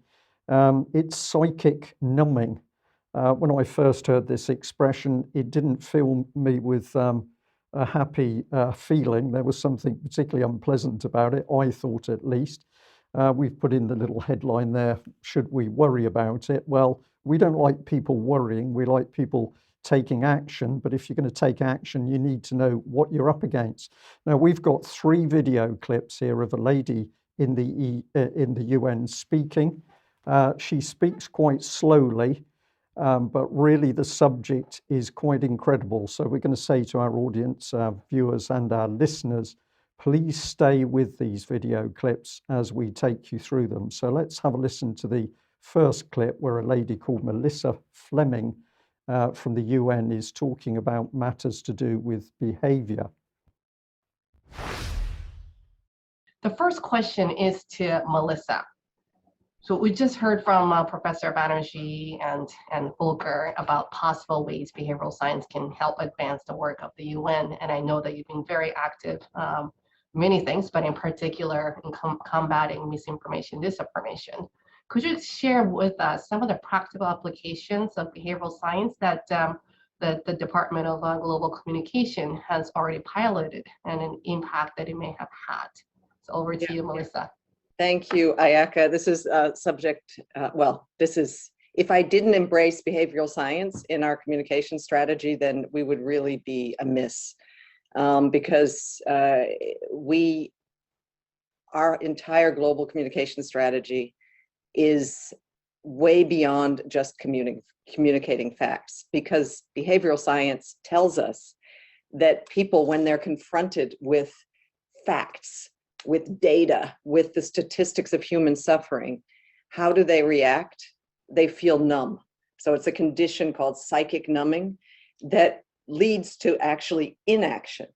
It's psychic numbing. When I first heard this expression, it didn't fill me with a happy feeling. There was something particularly unpleasant about it, I thought at least. We've put in the little headline there, should we worry about it? Well, we don't like people worrying. We like people taking action, but if you're going to take action, you need to know what you're up against. Now, we've got 3 video clips here of a lady in the UN speaking. She speaks quite slowly, but really the subject is quite incredible. So we're going to say to our audience, our viewers and our listeners, please stay with these video clips as we take you through them. So let's have a listen to the first clip where a lady called Melissa Fleming from the UN is talking about matters to do with behavior. The first question is to Melissa. So we just heard from Professor Banerjee and Volker about possible ways behavioral science can help advance the work of the UN. And I know that you've been very active many things, but in particular in combating misinformation, disinformation. Could you share with us some of the practical applications of behavioral science that the Department of Global Communication has already piloted and an impact that it may have had? So over to you, Melissa. Thank you, Ayaka. This is a subject, if I didn't embrace behavioral science in our communication strategy, then we would really be amiss. Because our entire global communication strategy is way beyond just communicating facts, because behavioral science tells us that people, when they're confronted with facts, with data, with the statistics of human suffering, how do they react? They feel numb. So it's a condition called psychic numbing that leads to actually inaction.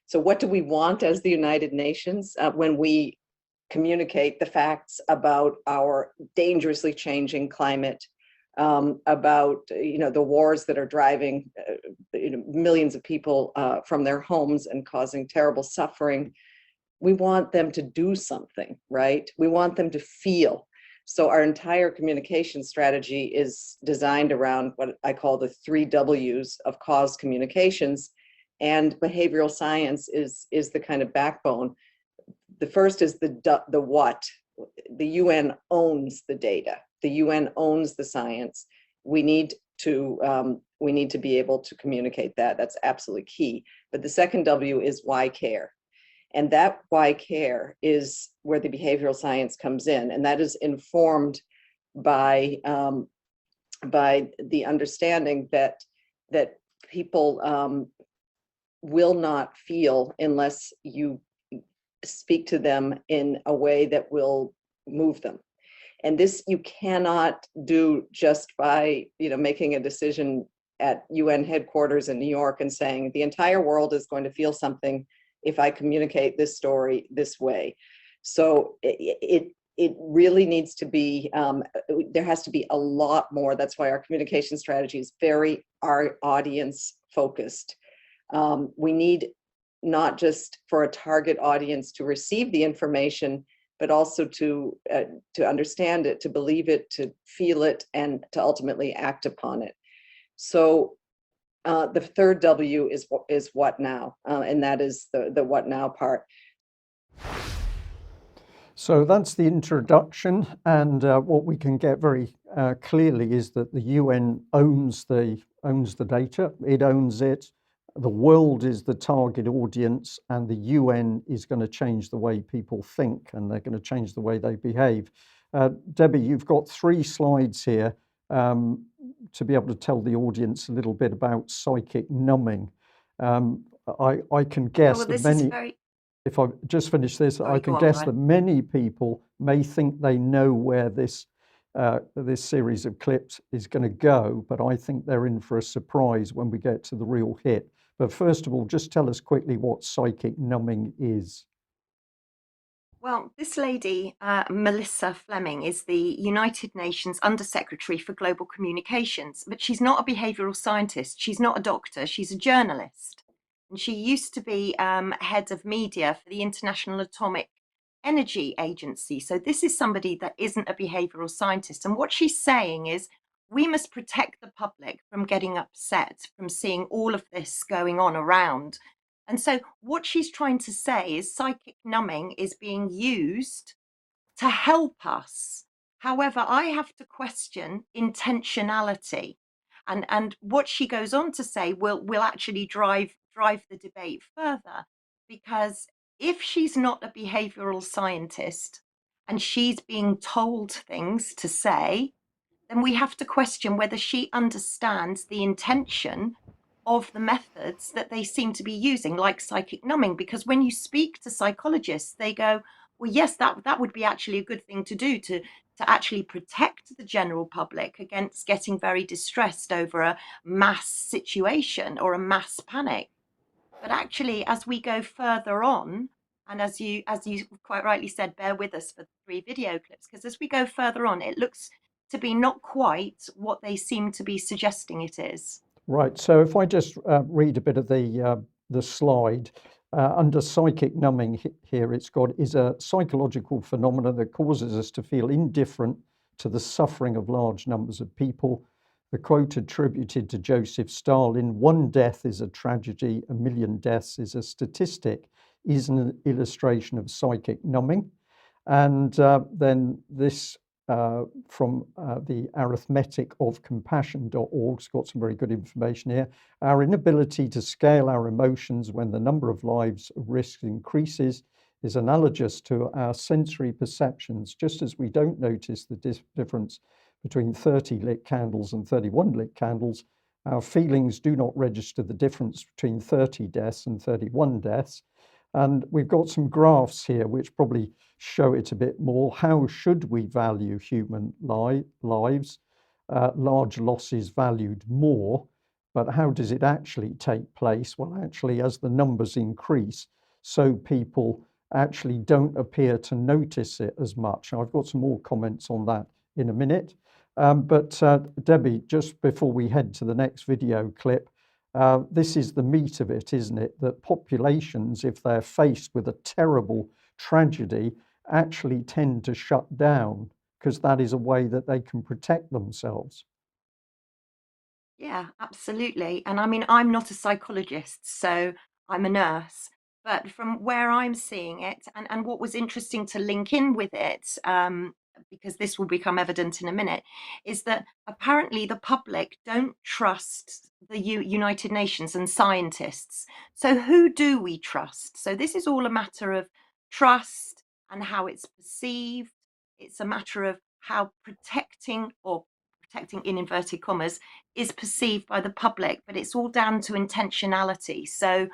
So what do we want as the United Nations when we communicate the facts about our dangerously changing climate, about the wars that are driving millions of people from their homes and causing terrible suffering? We want them to do something, right? We want them to feel. So our entire communication strategy is designed around what I call the 3 W's of cause communications, and behavioral science is the kind of backbone. The first is the what. The UN owns the data. The UN owns the science. We need to be able to communicate that. That's absolutely key. But the second W is why care. And that why care is where the behavioral science comes in, and that is informed by the understanding that people will not feel unless you speak to them in a way that will move them. And this you cannot do just by making a decision at UN headquarters in New York and saying the entire world is going to feel something if I communicate this story this way. So it really needs to be, there has to be a lot more. That's why our communication strategy is very audience focused. We need not just for a target audience to receive the information, but also to understand it, to believe it, to feel it, and to ultimately act upon it. So the third W is what now, and that is the what now part. So that's the introduction, and what we can get very clearly is that the UN owns the data. It owns it. The world is the target audience, and the UN is going to change the way people think, and they're going to change the way they behave. Debbie, you've got 3 slides here to be able to tell the audience a little bit about psychic numbing. I can guess that many. If I just finish this, I can guess that many people may think they know where this series of clips is going to go, but I think they're in for a surprise when we get to the real hit. But first of all, just tell us quickly what psychic numbing is. Well, this lady, Melissa Fleming, is the United Nations Undersecretary for Global Communications, but she's not a behavioral scientist. She's not a doctor. She's a journalist. And she used to be head of media for the International Atomic Energy Agency. So this is somebody that isn't a behavioral scientist. And what she's saying is we must protect the public from getting upset, from seeing all of this going on around. And so what she's trying to say is psychic numbing is being used to help us. However, I have to question intentionality. And what she goes on to say will actually drive the debate further, because if she's not a behavioral scientist and she's being told things to say, then we have to question whether she understands the intention of the methods that they seem to be using, like psychic numbing. Because when you speak to psychologists, they go, well, yes, that would be actually a good thing to do to actually protect the general public against getting very distressed over a mass situation or a mass panic. But actually, as we go further on, and as you quite rightly said, bear with us for the 3 video clips, because as we go further on, it looks to be not quite what they seem to be suggesting it is. Right. So if I just read a bit of the slide, Under psychic numbing here, it's got is a psychological phenomenon that causes us to feel indifferent to the suffering of large numbers of people. The quote attributed to Joseph Stalin, "One death is a tragedy, a million deaths is a statistic," is an illustration of psychic numbing. And then this from the arithmetic of compassion.org. It's got some very good information here. Our inability to scale our emotions when the number of lives at risk increases is analogous to our sensory perceptions. Just as we don't notice the difference between 30 lit candles and 31 lit candles, our feelings do not register the difference between 30 deaths and 31 deaths. And we've got some graphs here which probably show it a bit more. How should we value human lives? Large losses valued more, but how does it actually take place? Well, actually, as the numbers increase, so people actually don't appear to notice it as much. I've got some more comments on that in a minute. But Debbie, just before we head to the next video clip, this is the meat of it, isn't it? That populations, if they're faced with a terrible tragedy, actually tend to shut down because that is a way that they can protect themselves. Yeah, absolutely. And I mean, I'm not a psychologist, so I'm a nurse. But from where I'm seeing it, and what was interesting to link in with it, because this will become evident in a minute, is that apparently the public don't trust the United Nations and scientists. So who do we trust? So this is all a matter of trust and how it's perceived. It's a matter of how protecting in inverted commas is perceived by the public, but it's all down to intentionality. So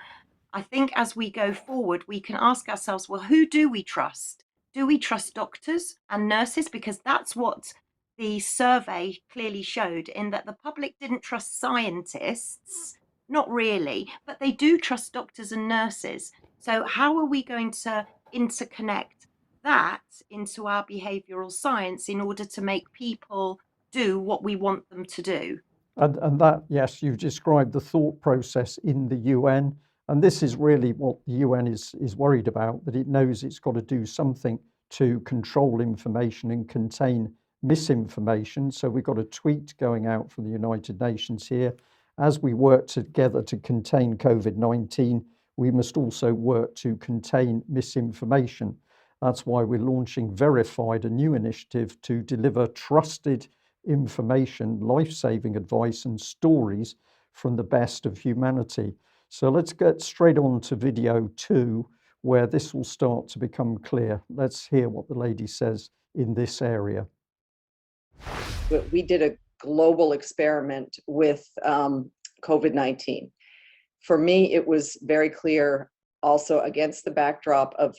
I think as we go forward, we can ask ourselves, well, who do we trust? Do we trust doctors and nurses? Because that's what the survey clearly showed, in that the public didn't trust scientists, not really, but they do trust doctors and nurses. So how are we going to interconnect that into our behavioral science in order to make people do what we want them to do? And that, yes, you've described the thought process in the UN. And this is really what the UN is worried about, that it knows it's got to do something to control information and contain misinformation. So we've got a tweet going out from the United Nations here. As we work together to contain COVID-19, we must also work to contain misinformation. That's why we're launching Verified, a new initiative to deliver trusted information, life-saving advice and stories from the best of humanity. So let's get straight on to video 2, where this will start to become clear. Let's hear what the lady says in this area. We did a global experiment with COVID-19. For me, it was very clear also against the backdrop of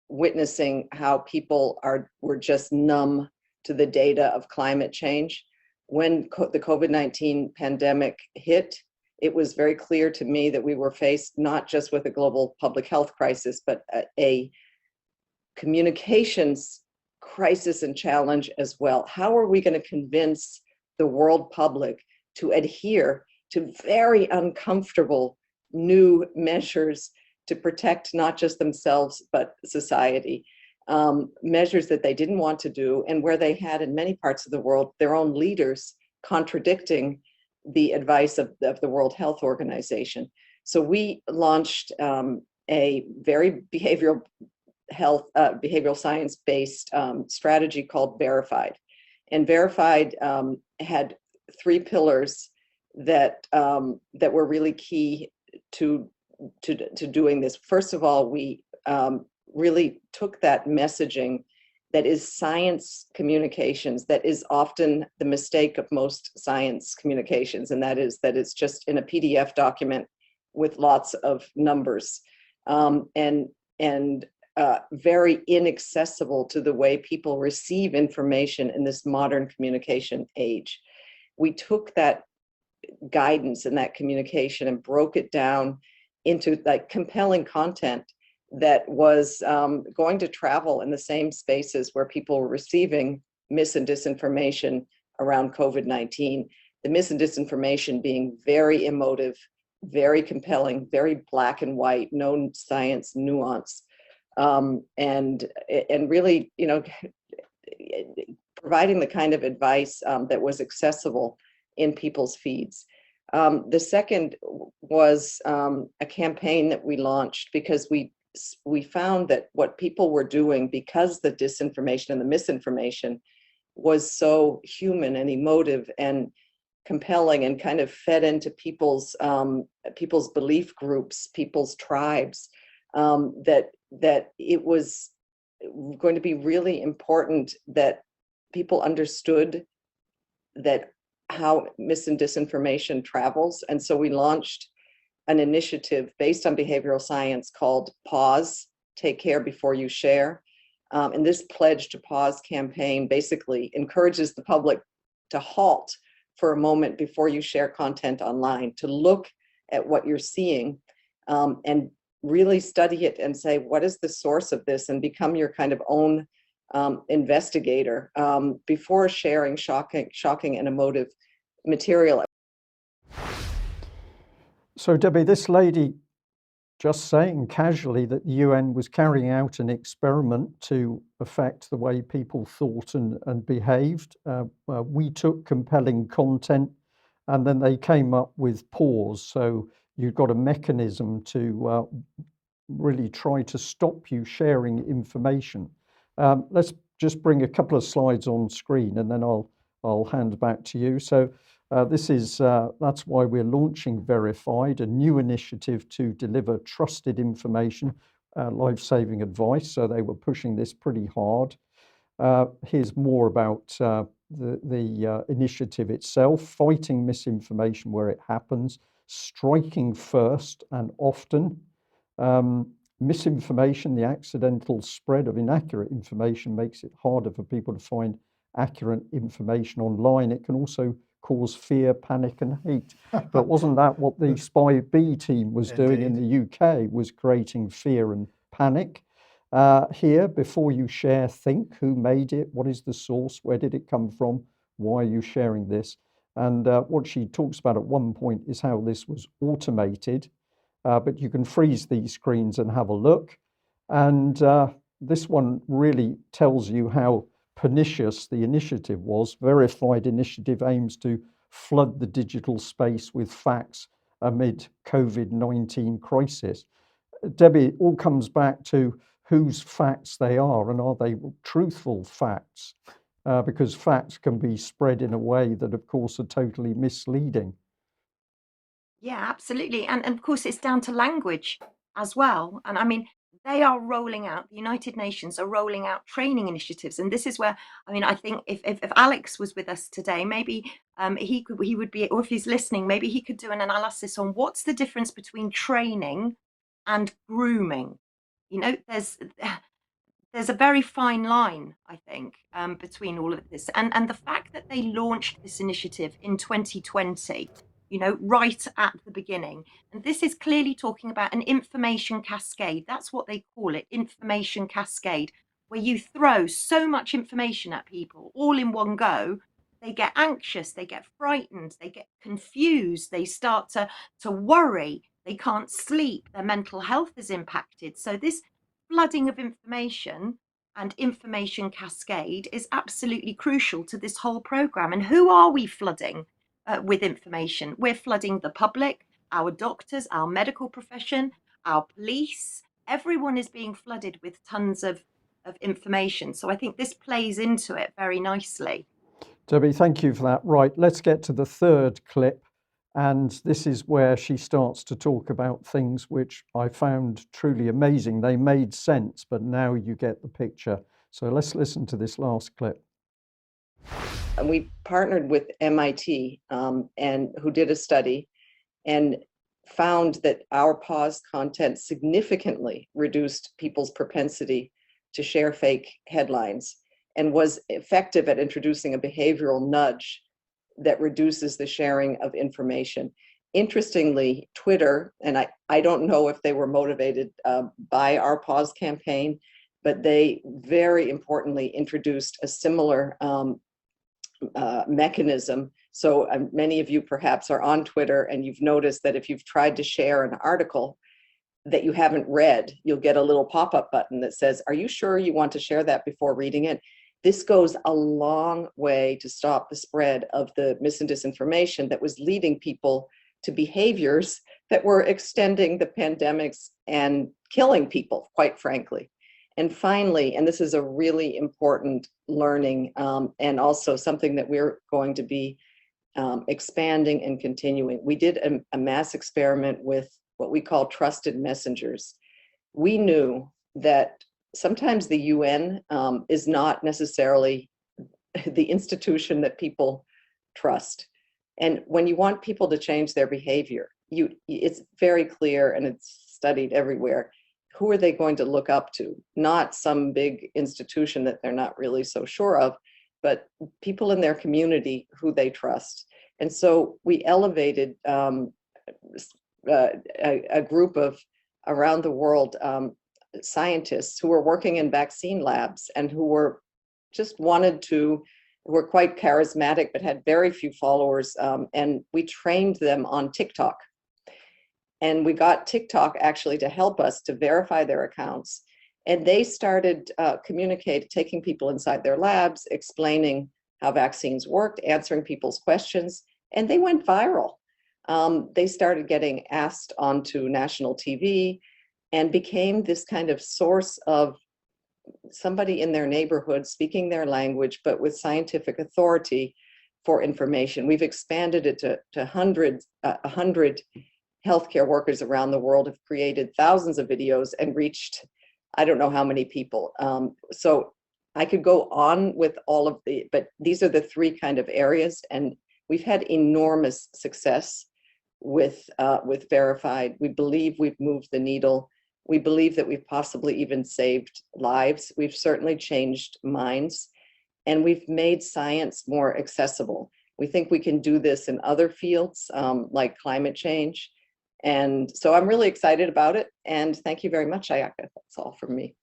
witnessing how people were just numb to the data of climate change. When the COVID-19 pandemic hit, it was very clear to me that we were faced not just with a global public health crisis, but a communications crisis and challenge as well. How are we going to convince the world public to adhere to very uncomfortable new measures to protect not just themselves, but society? Measures that they didn't want to do, and where they had in many parts of the world their own leaders contradicting the advice of the World Health Organization. So we launched a very behavioral science-based strategy called Verified. And Verified had 3 pillars that were really key to doing this. First of all, we really took that messaging that is science communications, that is often the mistake of most science communications, and that is that it's just in a PDF document with lots of numbers, and very inaccessible to the way people receive information in this modern communication age. We took that guidance and that communication and broke it down into like compelling content that was going to travel in the same spaces where people were receiving mis and disinformation around COVID-19. The mis and disinformation being very emotive, very compelling, very black and white, no science nuance, and really, providing the kind of advice that was accessible in people's feeds. The second was a campaign that we launched because we found that what people were doing, because the disinformation and the misinformation was so human and emotive and compelling and kind of fed into people's belief groups, people's tribes, that it was going to be really important that people understood that how mis and disinformation travels. And so we launched an initiative based on behavioral science called Pause, Take Care Before You Share. And this Pledge to Pause campaign basically encourages the public to halt for a moment before you share content online, to look at what you're seeing and really study it and say, what is the source of this, and become your kind of own investigator before sharing shocking and emotive material. So Debbie, this lady just saying casually that the UN was carrying out an experiment to affect the way people thought and behaved. We took compelling content and then they came up with pause. So you've got a mechanism to really try to stop you sharing information. Let's just bring a couple of slides on screen and then I'll hand back to you. So this is that's why we're launching Verified, a new initiative to deliver trusted information, life-saving advice. So they were pushing this pretty hard. Here's more about the initiative itself: fighting misinformation where it happens, striking first and often. Misinformation, the accidental spread of inaccurate information, makes it harder for people to find accurate information online. It can also cause fear, panic and hate. But wasn't that what the Spy B team was doing in the UK, was creating fear and panic? Here, before you share, think who made it, what is the source, where did it come from, why are you sharing this? And what she talks about at one point is how this was automated, but you can freeze these screens and have a look. And this one really tells you how pernicious the initiative was. Verified initiative aims to flood the digital space with facts amid COVID-19 crisis. Debbie, it all comes back to whose facts they are, and are they truthful facts? Because facts can be spread in a way that, of course, are totally misleading. Yeah, absolutely. And of course, it's down to language as well. And I mean, they are rolling out, the United Nations are rolling out training initiatives. And this is where, I mean, I think if Alex was with us today, maybe he would be, or if he's listening, maybe he could do an analysis on what's the difference between training and grooming. You know, there's a very fine line, I think, between all of this. And the fact that they launched this initiative in 2020, you know, right at the beginning. And this is clearly talking about an information cascade. That's what they call it, information cascade, where you throw so much information at people all in one go. They get anxious, they get frightened, they get confused, they start to worry, they can't sleep, their mental health is impacted. So this flooding of information and information cascade is absolutely crucial to this whole program. And who are we flooding with information? We're flooding the public, our doctors, our medical profession, our police. Everyone is being flooded with tons of information. So I think this plays into it very nicely. Debbie, thank you for that. Right, let's get to the third clip. And this is where she starts to talk about things which I found truly amazing. They made sense, but now you get the picture. So let's listen to this last clip. And we partnered with MIT and who did a study and found that our pause content significantly reduced people's propensity to share fake headlines and was effective at introducing a behavioral nudge that reduces the sharing of information. Interestingly, Twitter, and I don't know if they were motivated by our pause campaign, but they very importantly introduced a similar mechanism So many of you perhaps are on Twitter, and you've noticed that if you've tried to share an article that you haven't read, you'll get a little pop-up button that says, are you sure you want to share that before reading it? This goes a long way to stop the spread of the mis and disinformation that was leading people to behaviors that were extending the pandemics and killing people, quite frankly. And finally, and this is a really important learning, and also something that we're going to be expanding and continuing. We did a mass experiment with what we call trusted messengers. We knew that sometimes the UN is not necessarily the institution that people trust. And when you want people to change their behavior, it's very clear, and it's studied everywhere, who are they going to look up to? Not some big institution that they're not really so sure of, but people in their community who they trust. And so we elevated a group of around the world scientists who were working in vaccine labs and who were were quite charismatic but had very few followers, and we trained them on TikTok. And we got TikTok actually to help us to verify their accounts. And they started taking people inside their labs, explaining how vaccines worked, answering people's questions, and they went viral. They started getting asked onto national TV and became this kind of source of somebody in their neighborhood speaking their language, but with scientific authority for information. We've expanded it to 100 healthcare workers around the world, have created thousands of videos and reached, I don't know how many people. So I could go on with all of but these are the three kind of areas, and we've had enormous success with Verified. We believe we've moved the needle. We believe that we've possibly even saved lives. We've certainly changed minds, and we've made science more accessible. We think we can do this in other fields, like climate change. And so I'm really excited about it. And thank you very much, Ayaka. That's all from me.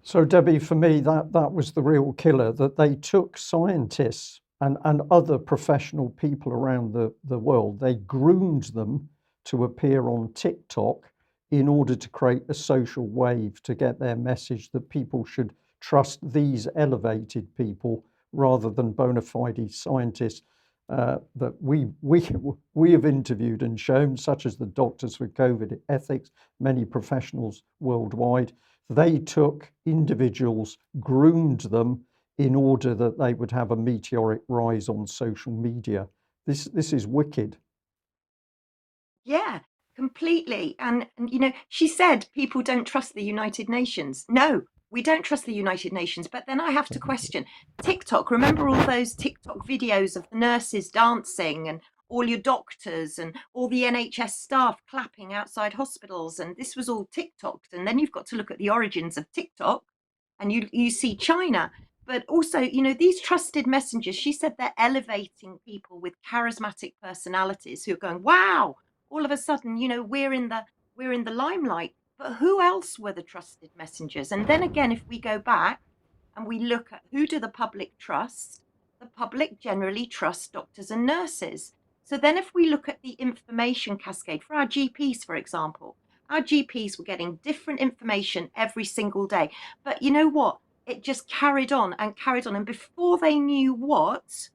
So Debbie, for me, that was the real killer, that they took scientists and other professional people around the world, they groomed them to appear on TikTok in order to create a social wave to get their message that people should trust these elevated people rather than bona fide scientists that we have interviewed and shown, such as the Doctors for COVID Ethics, many professionals worldwide. They took individuals, groomed them in order that they would have a meteoric rise on social media. This is wicked. Yeah, completely. And she said people don't trust the United Nations. No, we don't trust the United Nations. But then I have to question TikTok. Remember all those TikTok videos of the nurses dancing and all your doctors and all the NHS staff clapping outside hospitals? And this was all TikToked. And then you've got to look at the origins of TikTok, and you see China. But also, these trusted messengers, she said they're elevating people with charismatic personalities who are going, wow, all of a sudden, we're in the limelight. But who else were the trusted messengers? And then again, if we go back and we look at who do the public trust, the public generally trust doctors and nurses. So then if we look at the information cascade for our GPs, for example, our GPs were getting different information every single day. But you know what? It just carried on and carried on. And before they knew what,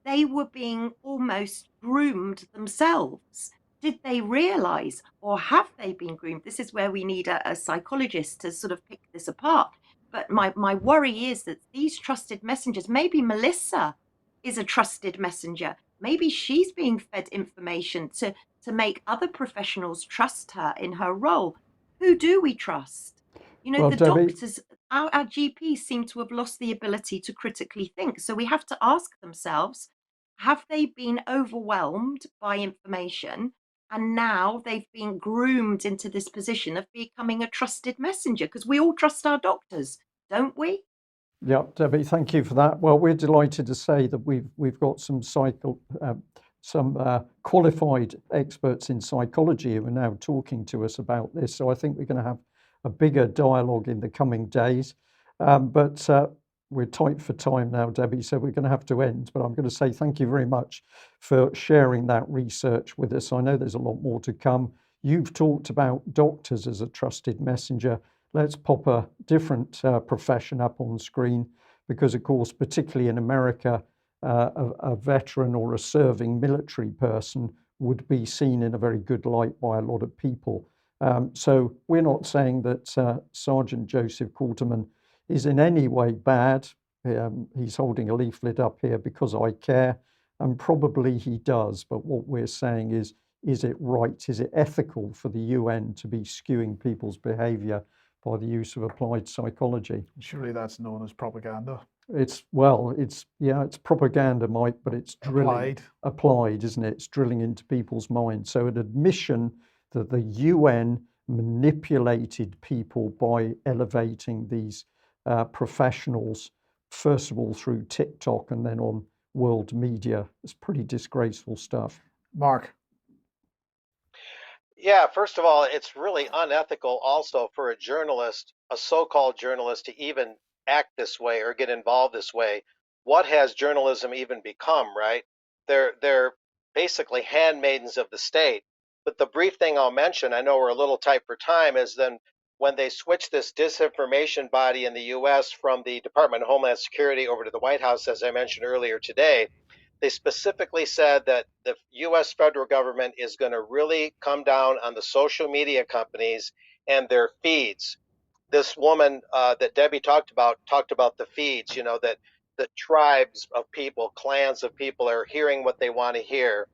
they were being almost groomed themselves. Did they realize, or have they been groomed? This is where we need a psychologist to sort of pick this apart. But my worry is that these trusted messengers, maybe Melissa is a trusted messenger. Maybe she's being fed information to make other professionals trust her in her role. Who do we trust? Well, the Debbie, doctors, our GPs seem to have lost the ability to critically think. So we have to ask themselves, have they been overwhelmed by information? And now they've been groomed into this position of becoming a trusted messenger, because we all trust our doctors, don't we? Yeah, Debbie, thank you for that. Well, we're delighted to say that we've got some qualified experts in psychology who are now talking to us about this. So I think we're going to have a bigger dialogue in the coming days. But we're tight for time now, Debbie, so we're going to have to end. But I'm going to say thank you very much for sharing that research with us. I know there's a lot more to come. You've talked about doctors as a trusted messenger. Let's pop a different profession up on screen, because, of course, particularly in America, a veteran or a serving military person would be seen in a very good light by a lot of people. So we're not saying that Sergeant Joseph Quarterman is in any way bad. He's holding a leaflet up here, because I care, and probably he does. But what we're saying is it right? Is it ethical for the UN to be skewing people's behaviour by the use of applied psychology? Surely that's known as propaganda. It's propaganda, Mike, but it's drilling, applied, isn't it? It's drilling into people's minds. So an admission that the UN manipulated people by elevating these professionals, first of all through TikTok and then on world media. It's pretty disgraceful stuff. Mark. Yeah, first of all, it's really unethical also for a journalist, a so-called journalist, to even act this way or get involved this way. What has journalism even become, right? They're basically handmaidens of the state. But the brief thing I'll mention, I know we're a little tight for time, is then when they switched this disinformation body in the US from the Department of Homeland Security over to the White House, as I mentioned earlier today, they specifically said that the US federal government is going to really come down on the social media companies and their feeds. This woman that Debbie talked about the feeds, that the tribes of people, clans of people are hearing what they want to hear.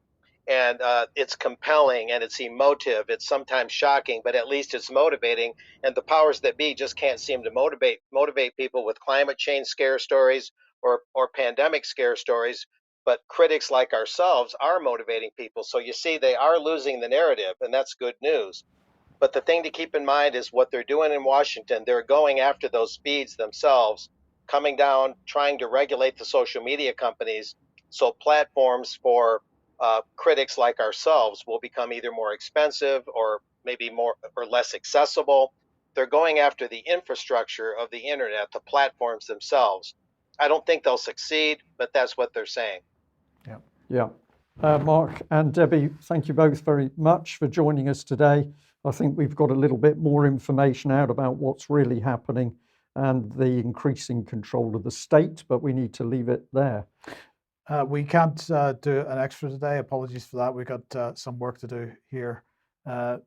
And it's compelling and it's emotive. It's sometimes shocking, but at least it's motivating. And the powers that be just can't seem to motivate people with climate change scare stories or pandemic scare stories. But critics like ourselves are motivating people. So you see, they are losing the narrative, and that's good news. But the thing to keep in mind is what they're doing in Washington. They're going after those feeds themselves, coming down, trying to regulate the social media companies. So platforms for critics like ourselves will become either more expensive or maybe more or less accessible. They're going after the infrastructure of the internet, the platforms themselves. I don't think they'll succeed, but that's what they're saying. Yeah. Mark and Debbie, thank you both very much for joining us today. I think we've got a little bit more information out about what's really happening and the increasing control of the state, but we need to leave it there. We can't do an extra today. Apologies for that. We've got some work to do here. But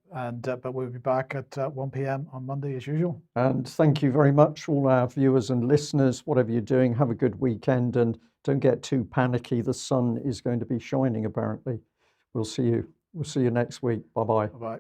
we'll be back at 1 p.m. on Monday as usual. And thank you very much, all our viewers and listeners. Whatever you're doing, have a good weekend and don't get too panicky. The sun is going to be shining, apparently. We'll see you next week. Bye-bye. Bye-bye.